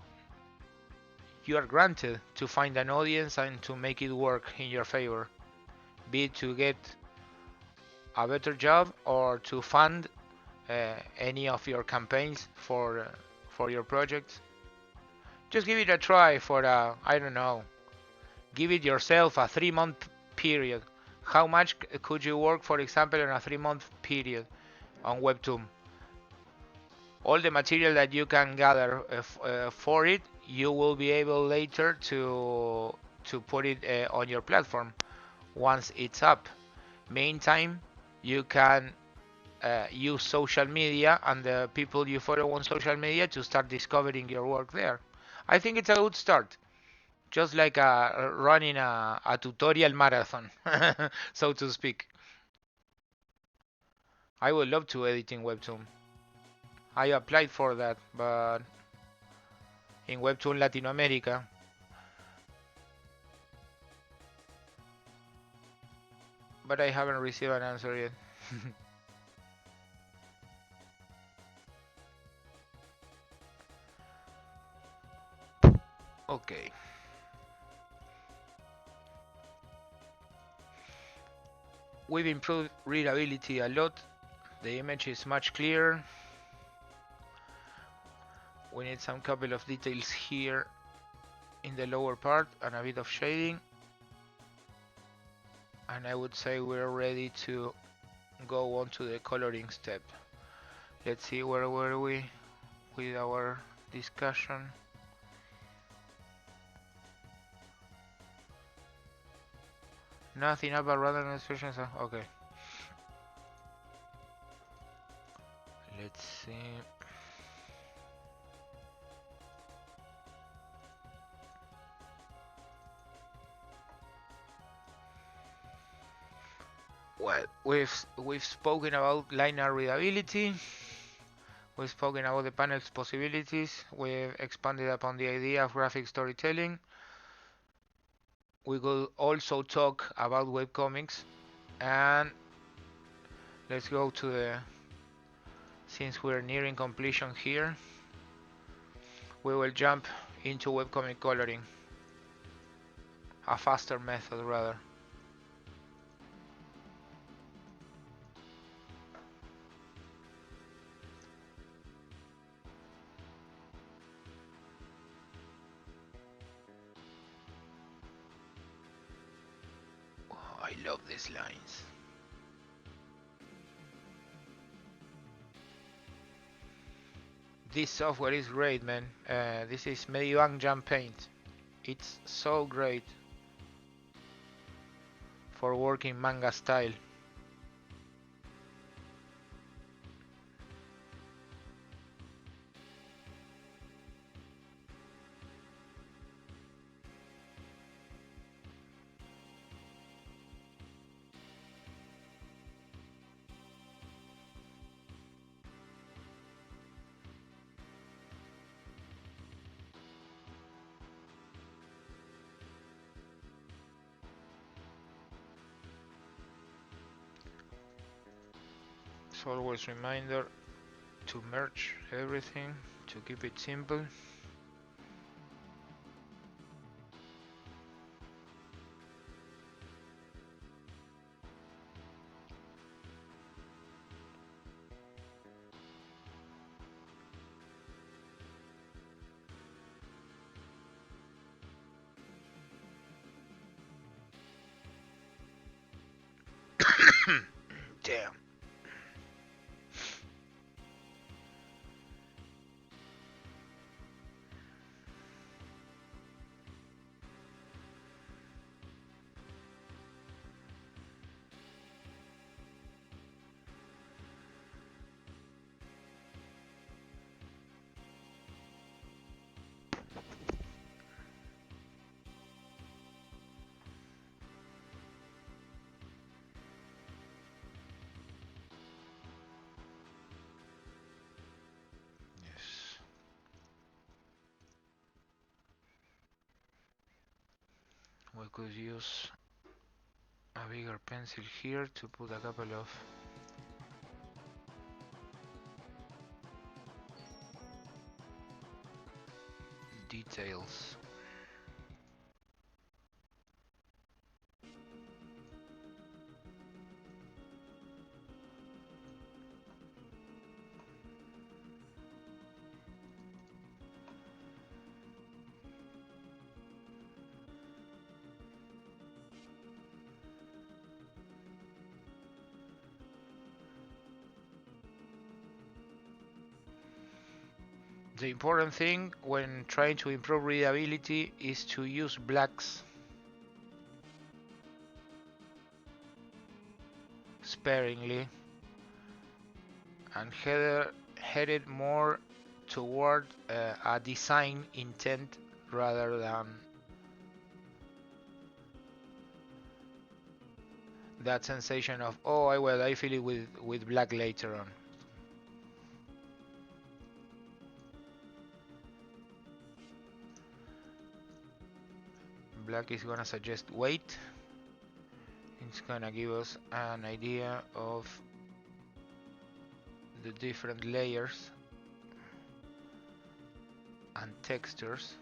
Speaker 1: you are granted to find an audience and to make it work in your favor, be it to get a better job or to fund any of your campaigns for your projects. Just give it a try for I don't know, give it yourself a 3 month period. How much could you work, for example, in a 3 month period on Webtoon? All the material that you can gather for it, you will be able later to put it on your platform once it's up. Meantime, you can use social media and the people you follow on social media to start discovering your work there. I think it's a good start, just like running a tutorial marathon, so to speak. I would love to edit in Webtoon. I applied for that, but in Webtoon Latinoamérica, but I haven't received an answer yet. Okay. We've improved readability a lot. The image is much clearer. We need some couple of details here in the lower part and a bit of shading. And I would say we're ready to go on to the coloring step. Let's see, where were we with our discussion? Nothing about random expressions. Okay. Let's see. Well, we've spoken about linear readability. We've spoken about the panel's possibilities. We've expanded upon the idea of graphic storytelling. We could also talk about webcomics, and let's go to the, since we're nearing completion here, we will jump into webcomic coloring, a faster method rather. Oh, I love these lines. This software is great, man. This is Medibang Jump Paint. It's so great for working manga style. It's always reminder to merge everything, to keep it simple. Damn. Yes. We could use a bigger pencil here to put a couple of details. The important thing when trying to improve readability is to use blacks sparingly and headed more toward a design intent rather than that sensation of, oh, well, I fill it with black later on. Black is gonna suggest weight. It's gonna give us an idea of the different layers and textures.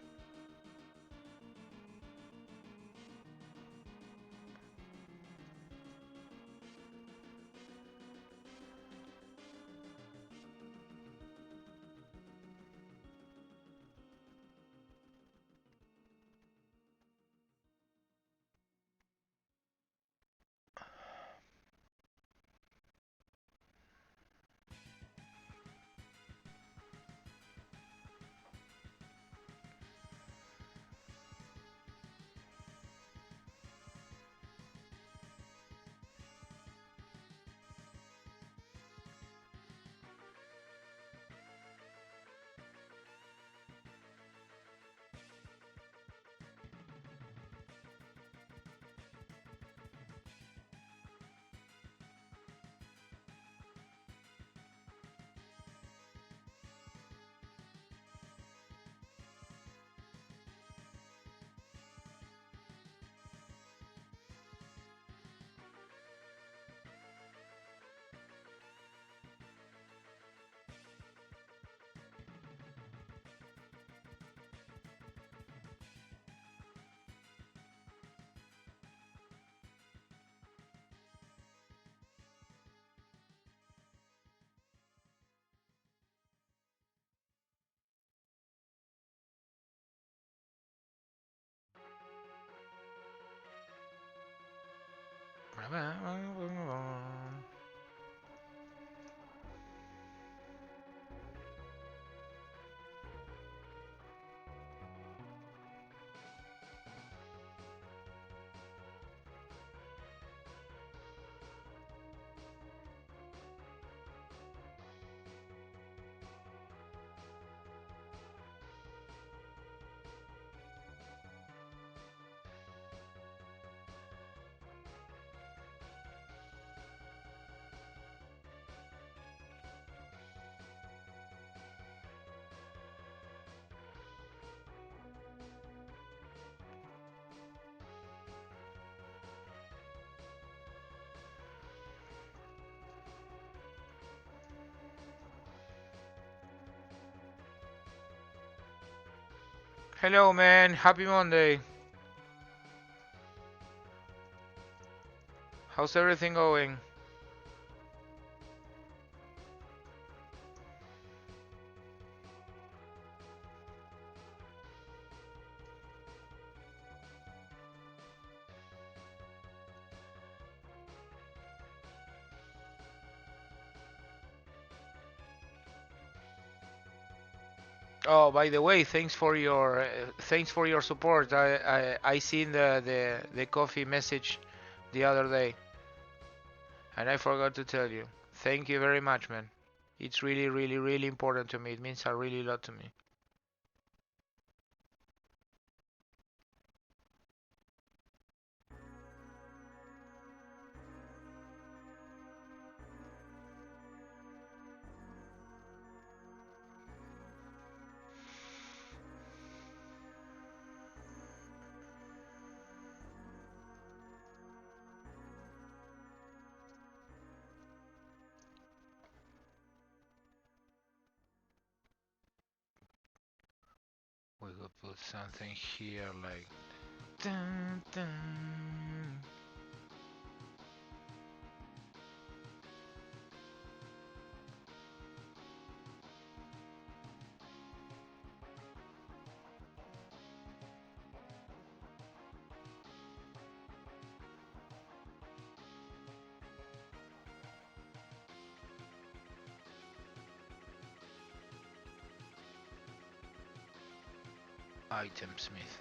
Speaker 1: Hello, man. Happy Monday. How's everything going? Oh, by the way, thanks for your support. I seen the coffee message the other day, and I forgot to tell you. Thank you very much, man. It's really, really, really important to me. It means a really lot to me. We could put something here like dun, dun. Item Smith.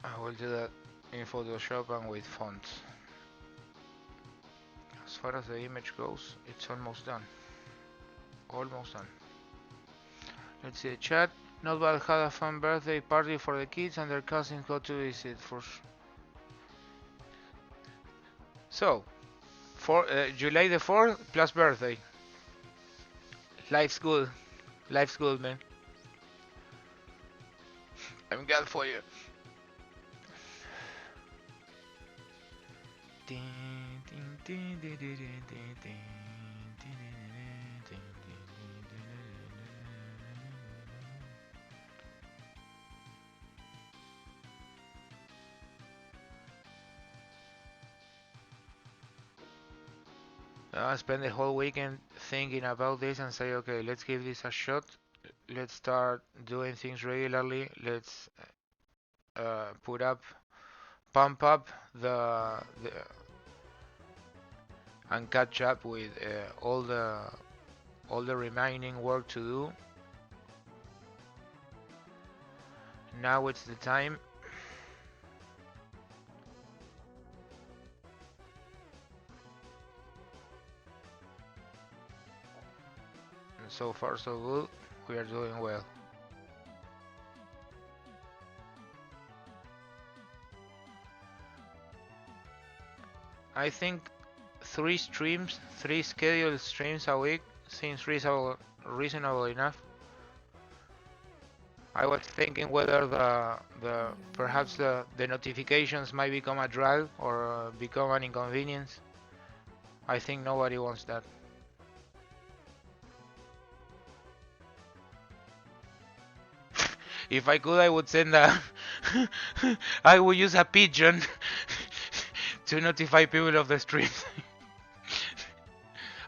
Speaker 1: I will do that in Photoshop and with fonts. As far as the image goes, it's almost done. Almost done. Let's see the chat. Not bad, had a fun birthday party for the kids and their cousins got to visit for So, for July the 4th plus birthday. Life's good. Life's good, man. I'm glad for you. I spent the whole weekend thinking about this and say, okay, let's give this a shot. Let's start doing things regularly. Let's pump up the and catch up with all the remaining work to do. Now it's the time. And so far so good. We are doing well. I think 3 scheduled streams a week seems reasonable enough. I was thinking whether perhaps the notifications might become a drag or become an inconvenience. I think nobody wants that. If I could, I would send a I would use a pigeon to notify people of the streams.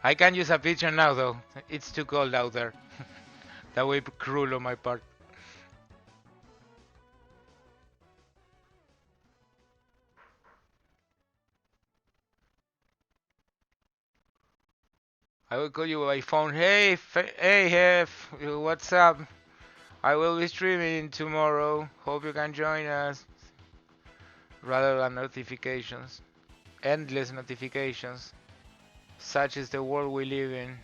Speaker 1: I can't use a pigeon now though. It's too cold out there. That would be cruel on my part. I will call you by phone. Hey, Hef, what's up? I will be streaming tomorrow. Hope you can join us. Rather than notifications. Endless notifications. Such is the world we live in.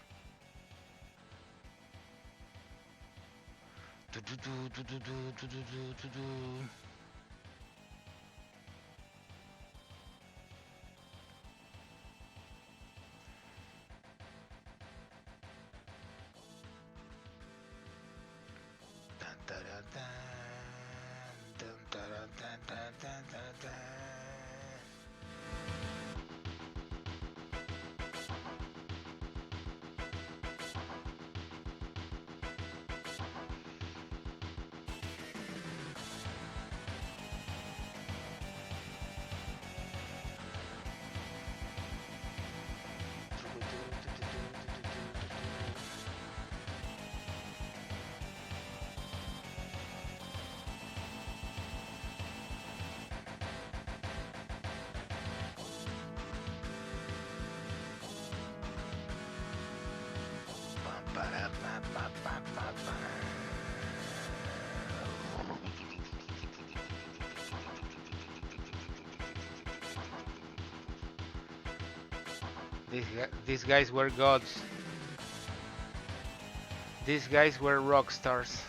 Speaker 1: These guys were gods. These guys were rock stars.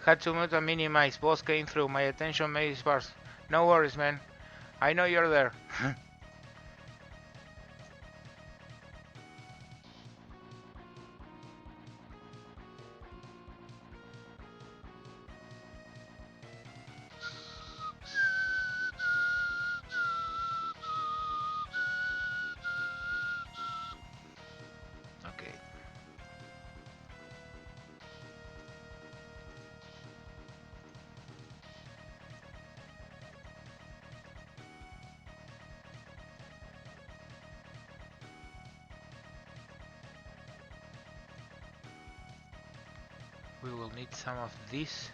Speaker 1: Had to mute and minimize. Boss came through. My attention may sparse. No worries, man. I know you're there. Okay. We will need some of this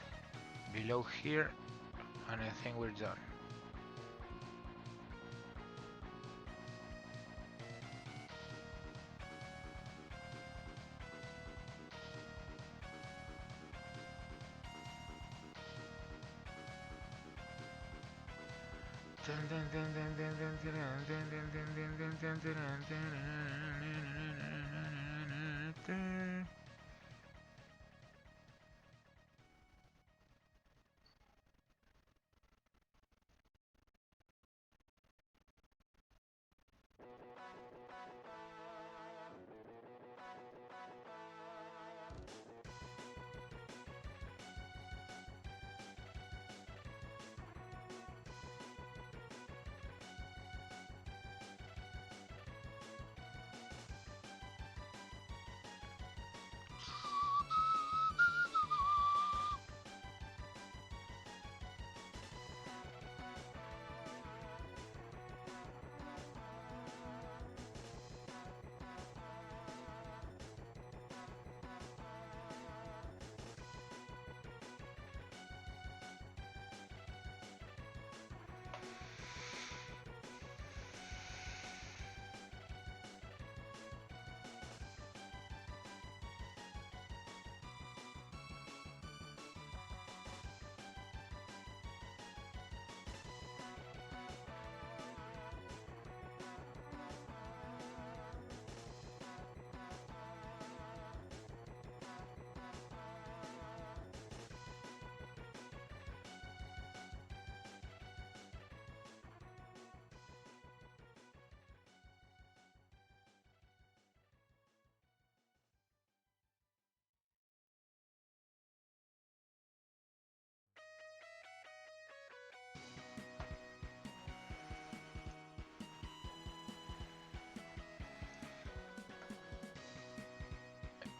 Speaker 1: below here, and I think we're done.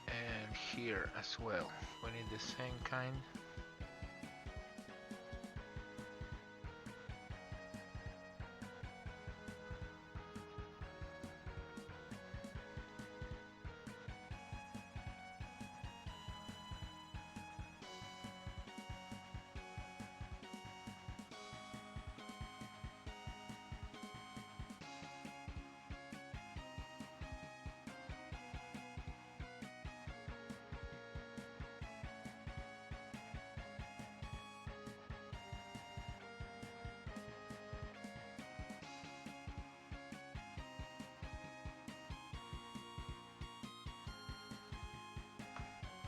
Speaker 1: And here as well, we need the same kind.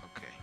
Speaker 1: Okay.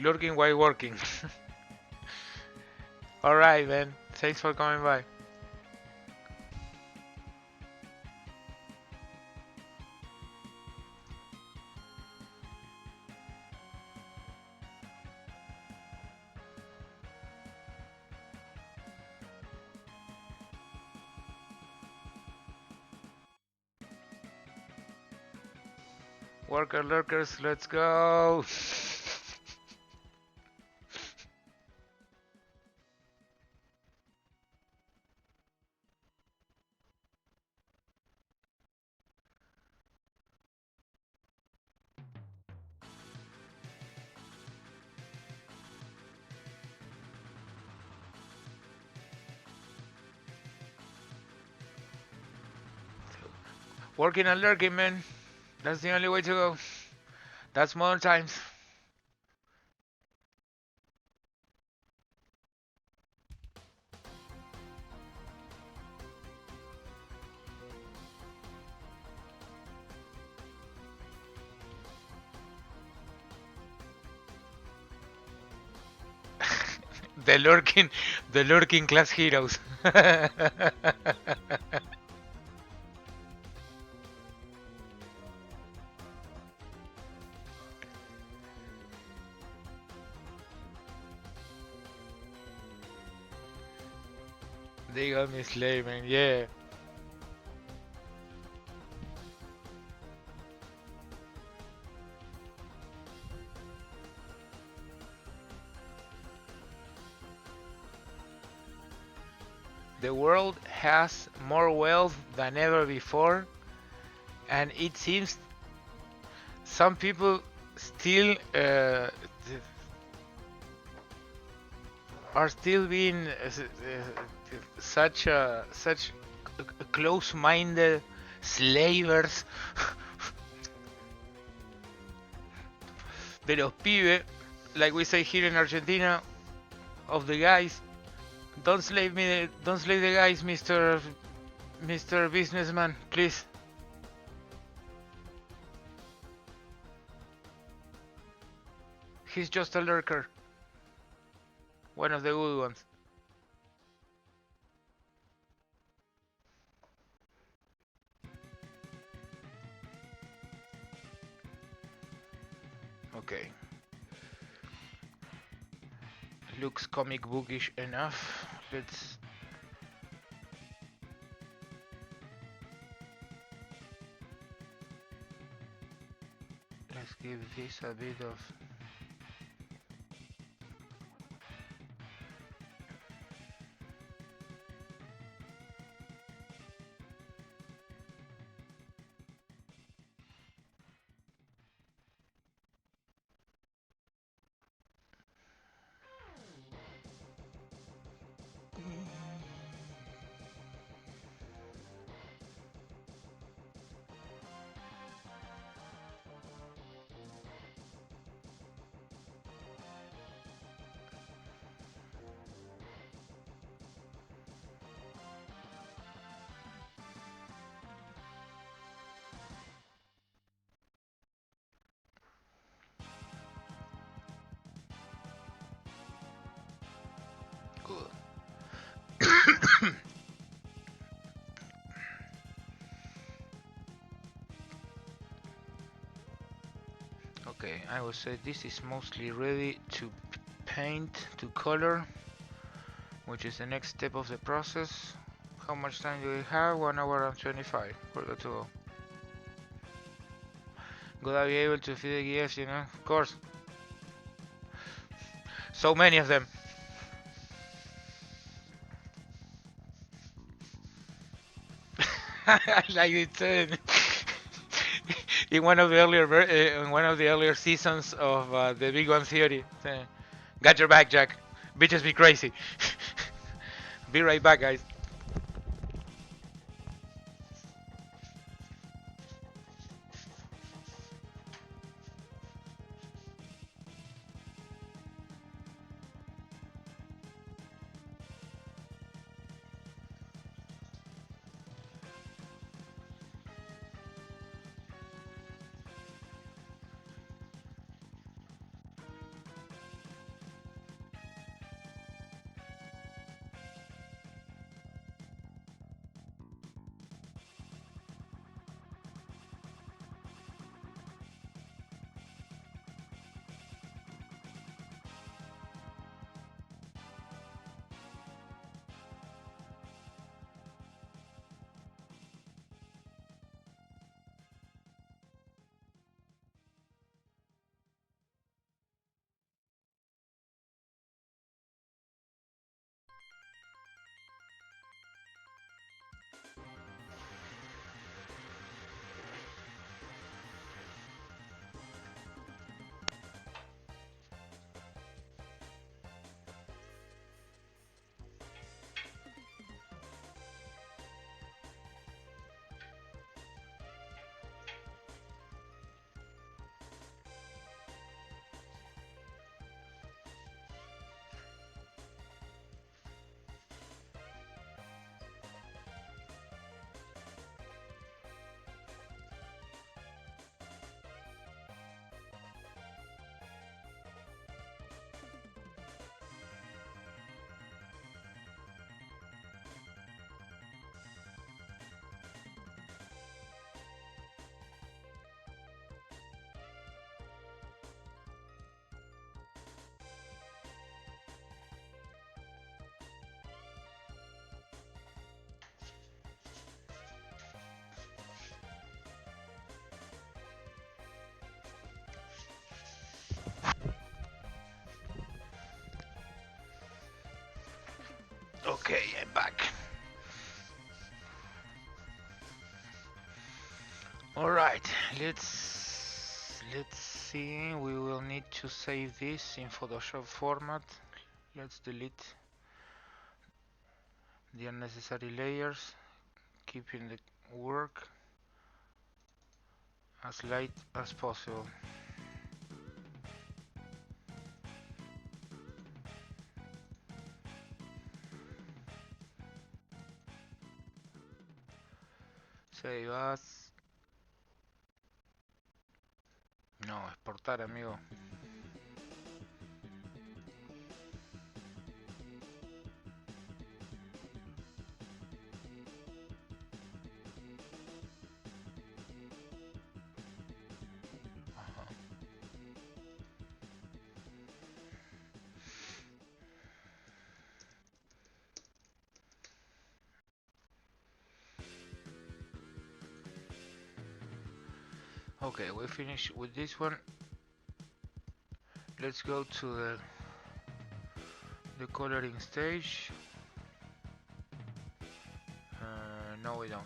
Speaker 1: Lurking while working. Alright, man. Thanks for coming by. Worker lurkers, let's go. Working and lurking, man. That's the only way to go. That's modern times. The lurking class heroes. They got me slaving, yeah. The world has more wealth than ever before, and it seems some people still are still being such close-minded slavers de los pibes, like we say here in Argentina, of the guys. Don't slave the guys, Mr. Businessman, please. He's just a lurker. One of the good ones. Okay. Looks comic bookish enough. Let's give this a bit of okay, I would say this is mostly ready to paint, to color, which is the next step of the process. How much time do we have? 1 hour and 25. Where to go? Gotta be able to feed the GFs, you know? Of course. So many of them. Like it said in one of the earlier seasons of the Big One Theory. Got your back, Jack. Bitches be crazy. Be right back, guys. Okay, I'm back. Alright, let's see. We will need to save this in Photoshop format. Let's delete the unnecessary layers, keeping the work as light as possible. Save as. No, exportar, amigo. Okay, we finished with this one. Let's go to the coloring stage. No, we don't.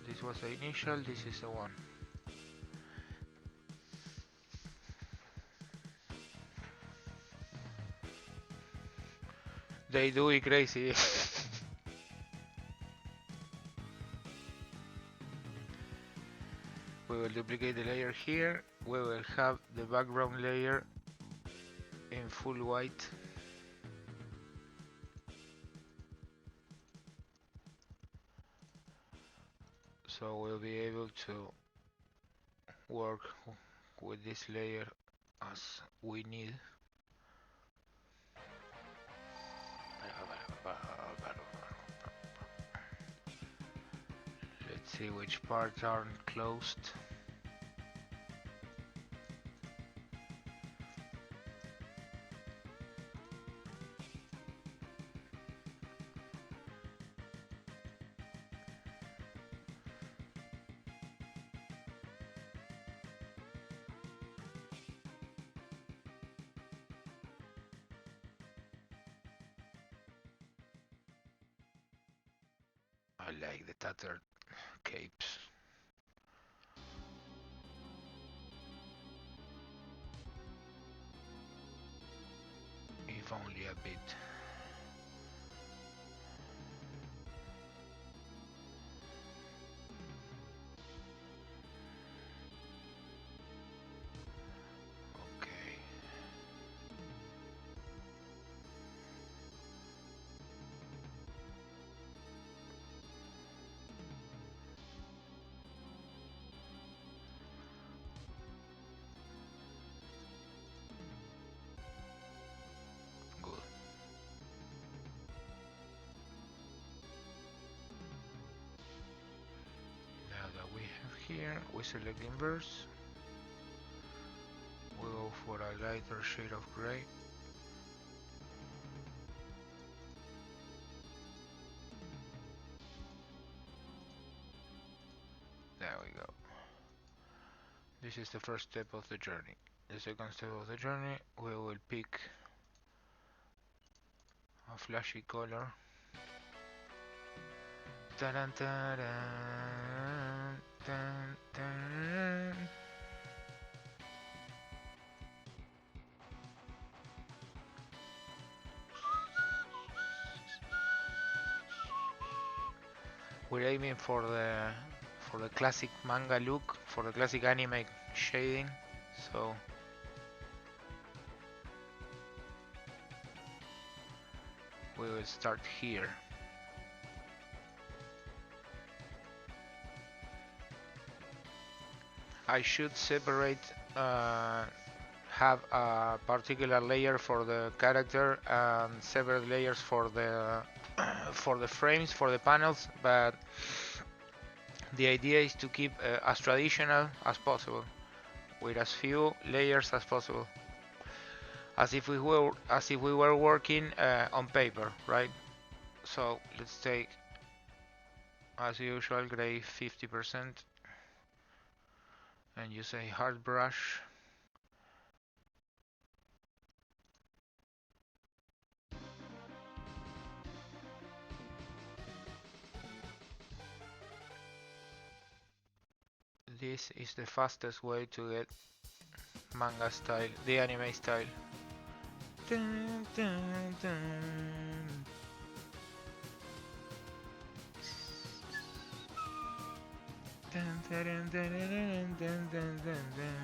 Speaker 1: This was the initial, this is the one. They do it crazy. We will duplicate the layer here. We will have the background layer in full white. So we'll be able to work with this layer as we need. Let's see which parts aren't closed. I like the tattered capes. If only a bit. Okay. Good. Now that we have here, we select inverse. We go for a lighter shade of gray. There we go. This is the first step of the journey. The second step of the journey, we will pick a flashy color. Taran, taran, tan, tan. We're aiming for the classic manga look, for the classic anime shading. So we will start here. I should separate, have a particular layer for the character and separate layers for the for the frames, for the panels, but the idea is to keep as traditional as possible, with as few layers as possible, as if we were working on paper, right? So let's take, as usual, gray 50%. and use a hard brush. This is the fastest way to get manga style, the anime style. Dun, dun, dun. Dun, dun, dun, dun, dun, dun, dun, dun, dun.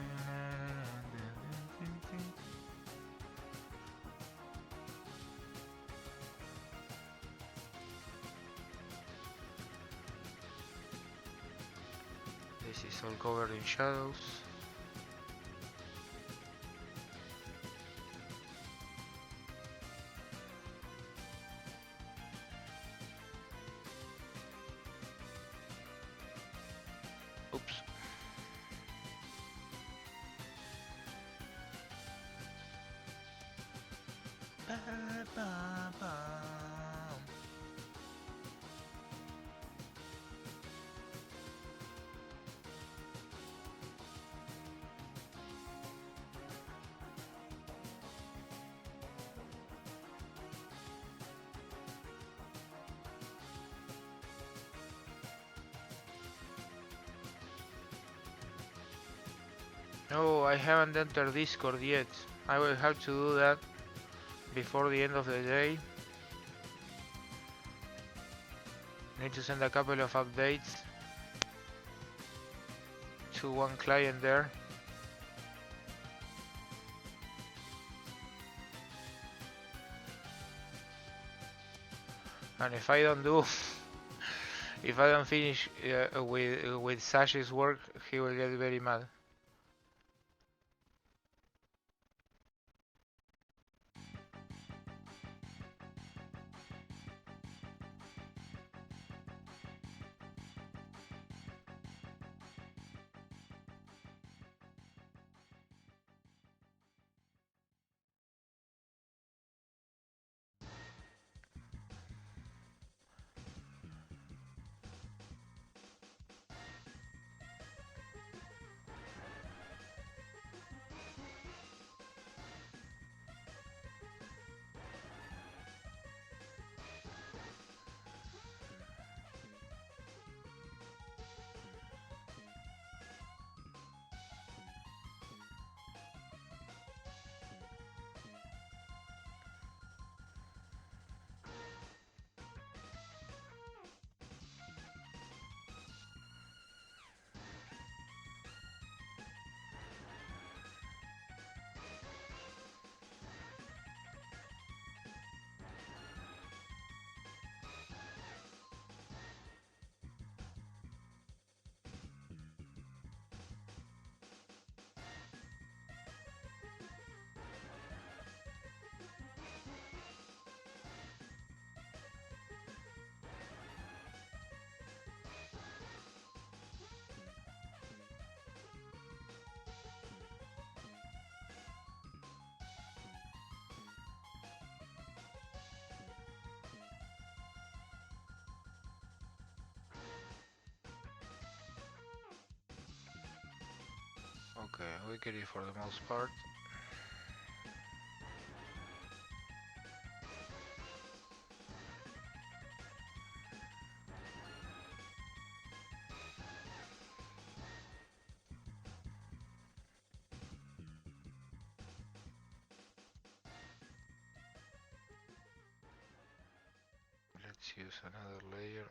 Speaker 1: This is all covered in shadows. Oops. Ba, ba, ba. No, I haven't entered Discord yet. I will have to do that before the end of the day. Need to send a couple of updates to one client there. And if I don't do, if I don't finish with Sash's work, he will get very mad. Okay, we get it for the most part. Let's use another layer.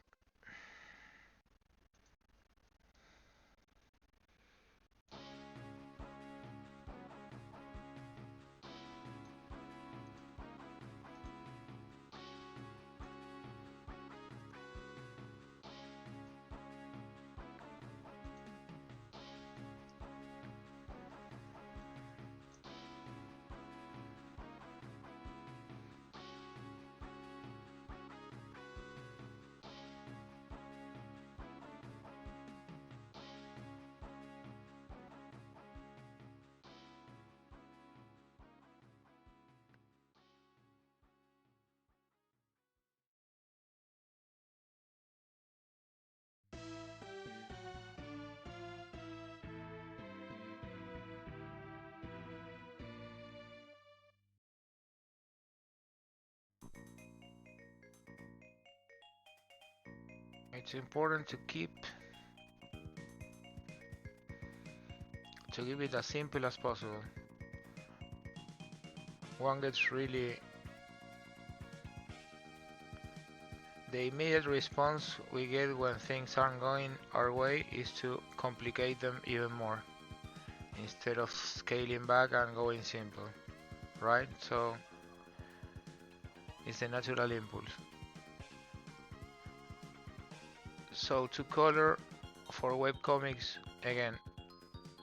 Speaker 1: It's important to keep it as simple as possible. One gets really... The immediate response we get when things aren't going our way is to complicate them even more, instead of scaling back and going simple, right? So it's a natural impulse. So to color for webcomics, again,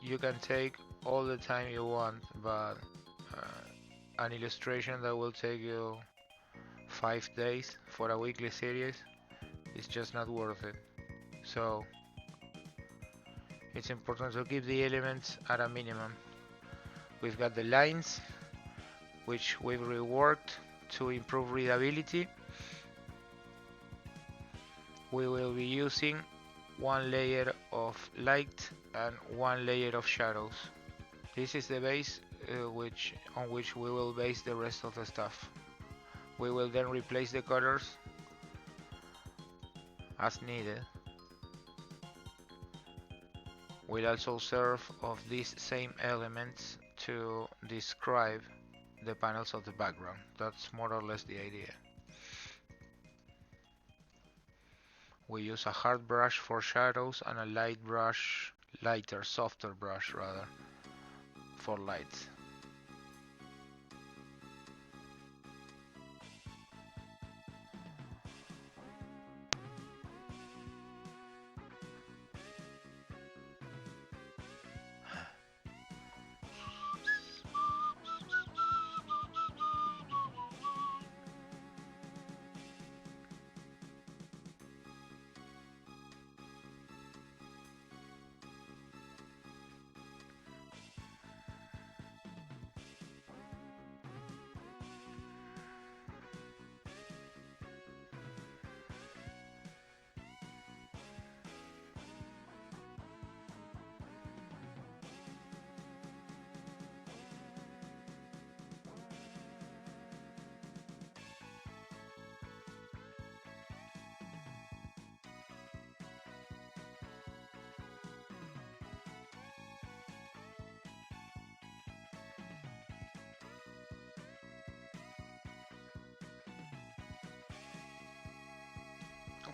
Speaker 1: you can take all the time you want, but an illustration that will take you 5 days for a weekly series is just not worth it. So it's important to keep the elements at a minimum. We've got the lines, which we've reworked to improve readability. We will be using one layer of light and one layer of shadows. This is the base on which we will base the rest of the stuff. We will then replace the colors as needed. We'll also serve of these same elements to describe the panels of the background. That's more or less the idea. We use a hard brush for shadows and a light brush, softer brush rather, for lights.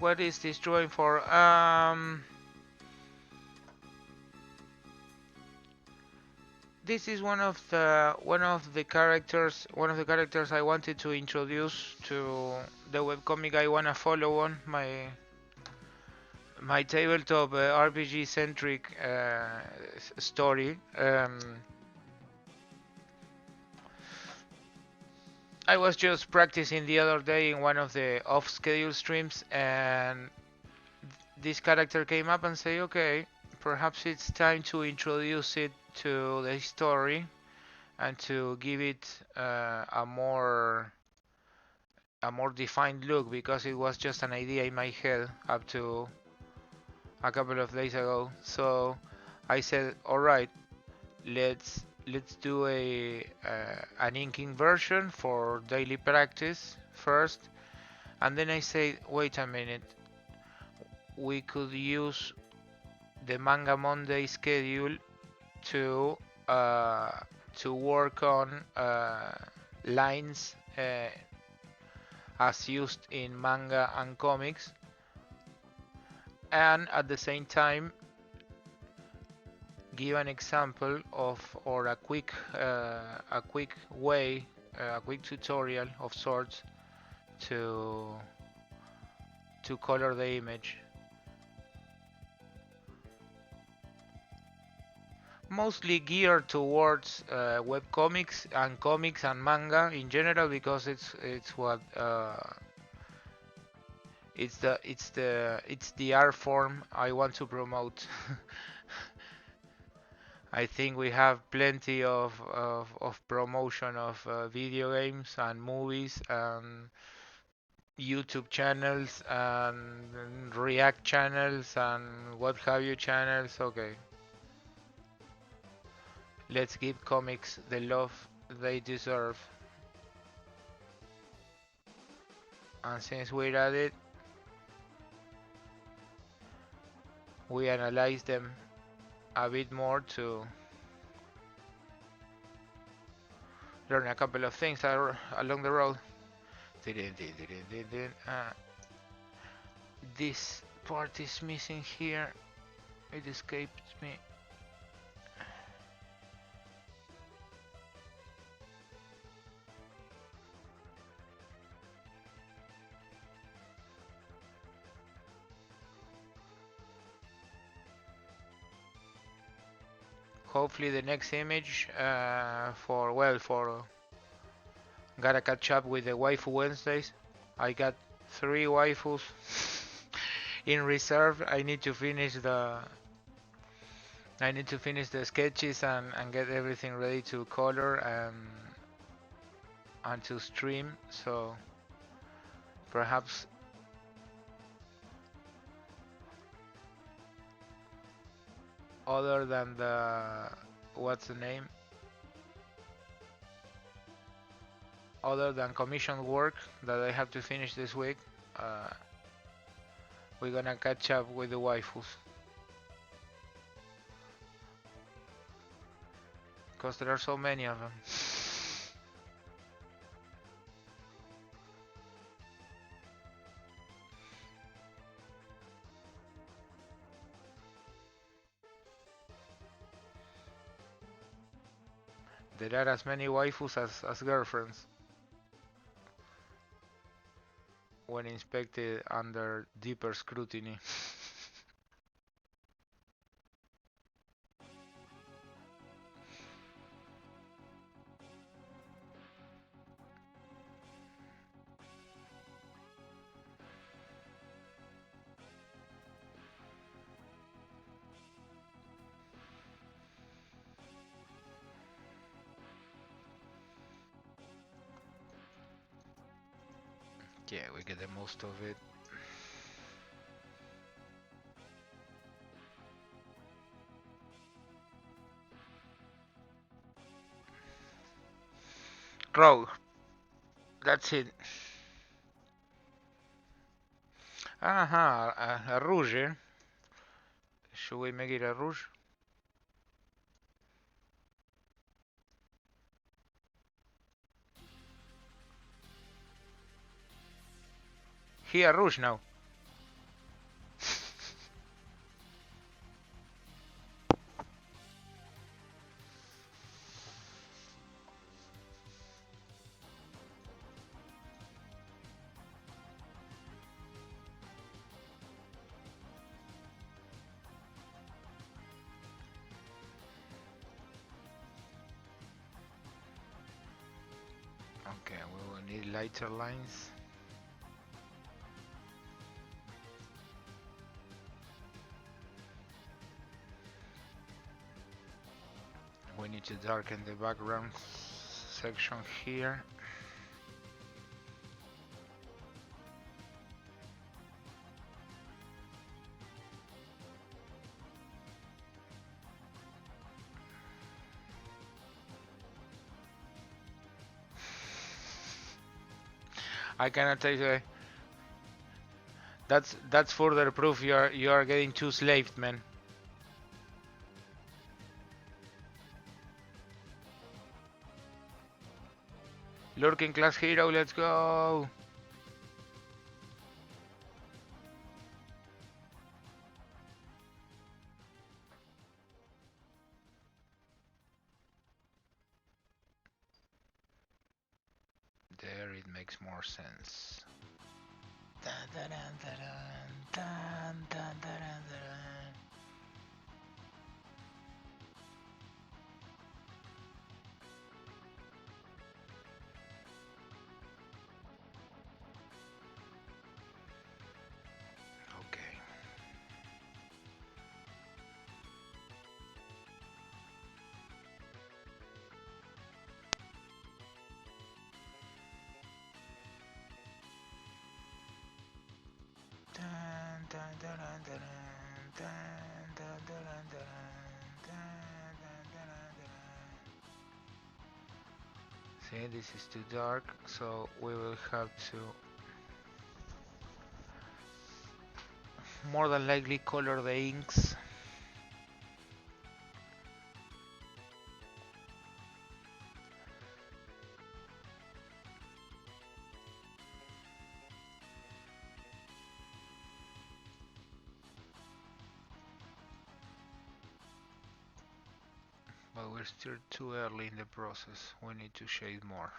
Speaker 1: What is this drawing for? This is one of the characters I wanted to introduce to the webcomic I wanna follow on my tabletop RPG centric story. I was just practicing the other day in one of the off-schedule streams, and this character came up and said, okay, perhaps it's time to introduce it to the story and to give it a more defined look, because it was just an idea in my head up to a couple of days ago. So I said, all right, let's do an inking version for daily practice first, and then I say, wait a minute, we could use the Manga Monday schedule to work on lines as used in manga and comics, and at the same time give an example of, or a quick tutorial of sorts to color the image. Mostly geared towards webcomics and comics and manga in general, because it's the art form I want to promote. I think we have plenty of promotion of video games and movies and YouTube channels and React channels and what have you channels. Okay, let's give comics the love they deserve. And since we're at it, we analyze them a bit more to learn a couple of things along the road. This part is missing here. It escaped me. Hopefully the next image for gotta catch up with the waifu Wednesdays. I got 3 waifus in reserve. I need to finish the sketches and get everything ready to color and to stream. So perhaps other than the what's the name? Other than commissioned work that I have to finish this week, we're gonna catch up with the waifus. Because there are so many of them. There are as many waifus as girlfriends when inspected under deeper scrutiny. Yeah, we get the most of it. Rogue. That's it. Aha, a rouge. Eh? Should we make it a rouge? Here, rouge now. Okay, we will need lighter lines. We need to darken the background section here. I cannot tell you. That's further proof you are getting too slaved, man. Lurking class hero, let's go. There it makes more sense. Dun, dun, dun, dun, dun, dun, dun, dun. Okay. Dun, dun, dun, dun, dun, dun, dun, dun, dun, dun, dun, dun, dun, dun. See, this is too dark, so we will have to more than likely color the inks. But we're still too early in the process. We need to shade more.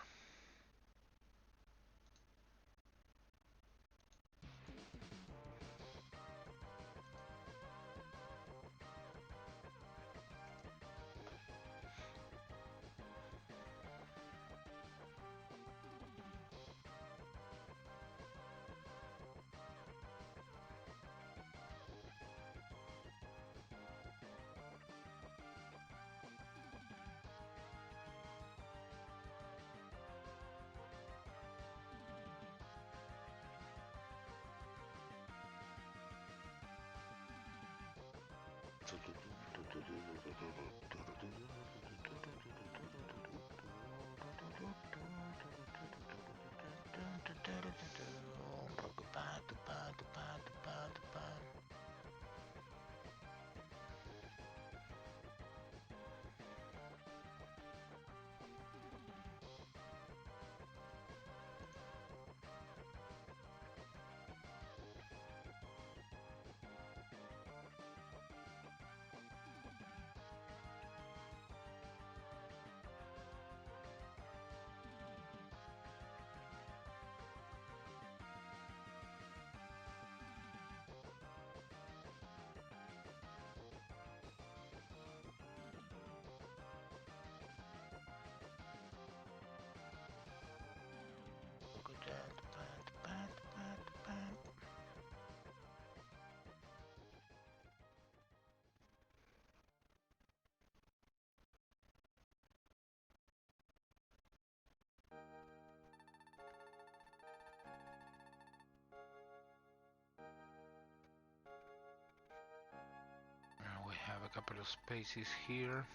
Speaker 1: We have a couple of spaces here.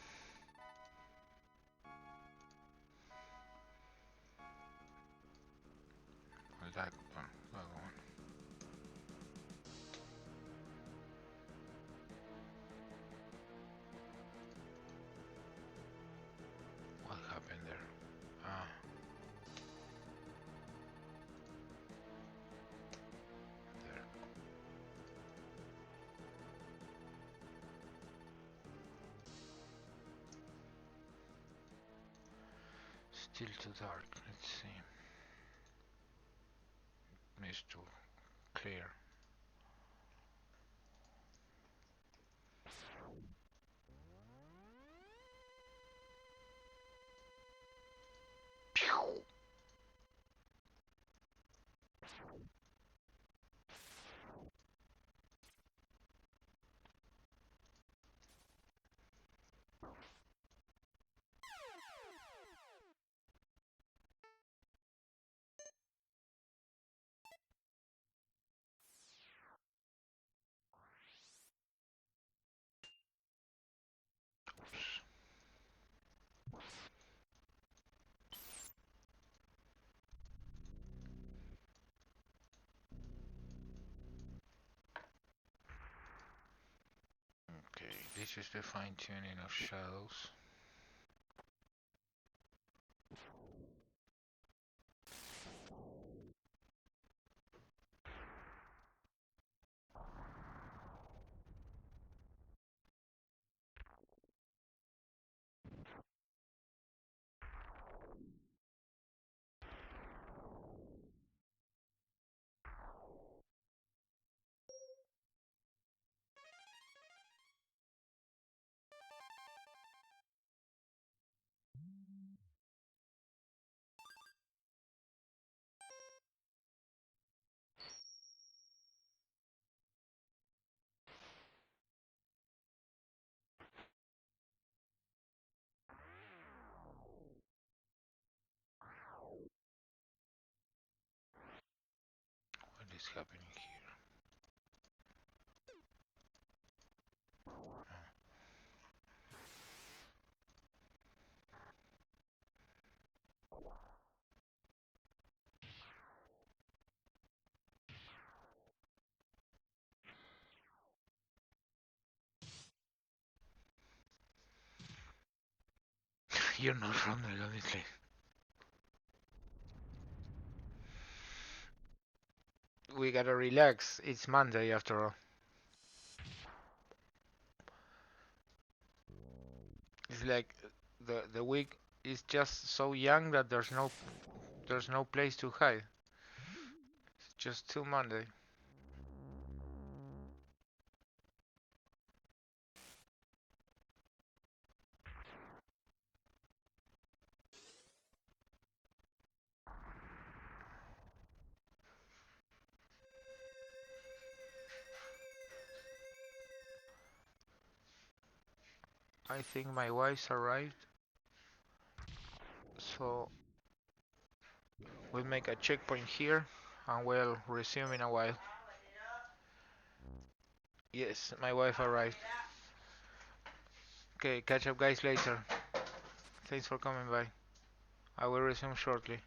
Speaker 1: That one. What happened there? Ah. There. Still too dark. Let's see. Needs to clear. Okay, this is the fine-tuning of shadows. What is happening here? You're not wrong, honestly. We gotta relax. It's Monday after all. It's like the week is just so young that there's no place to hide. It's just till Monday. I think my wife's arrived, so we'll make a checkpoint here and we'll resume in a while. Yes, my wife arrived. Okay, catch up guys later. Thanks for coming by. I will resume shortly.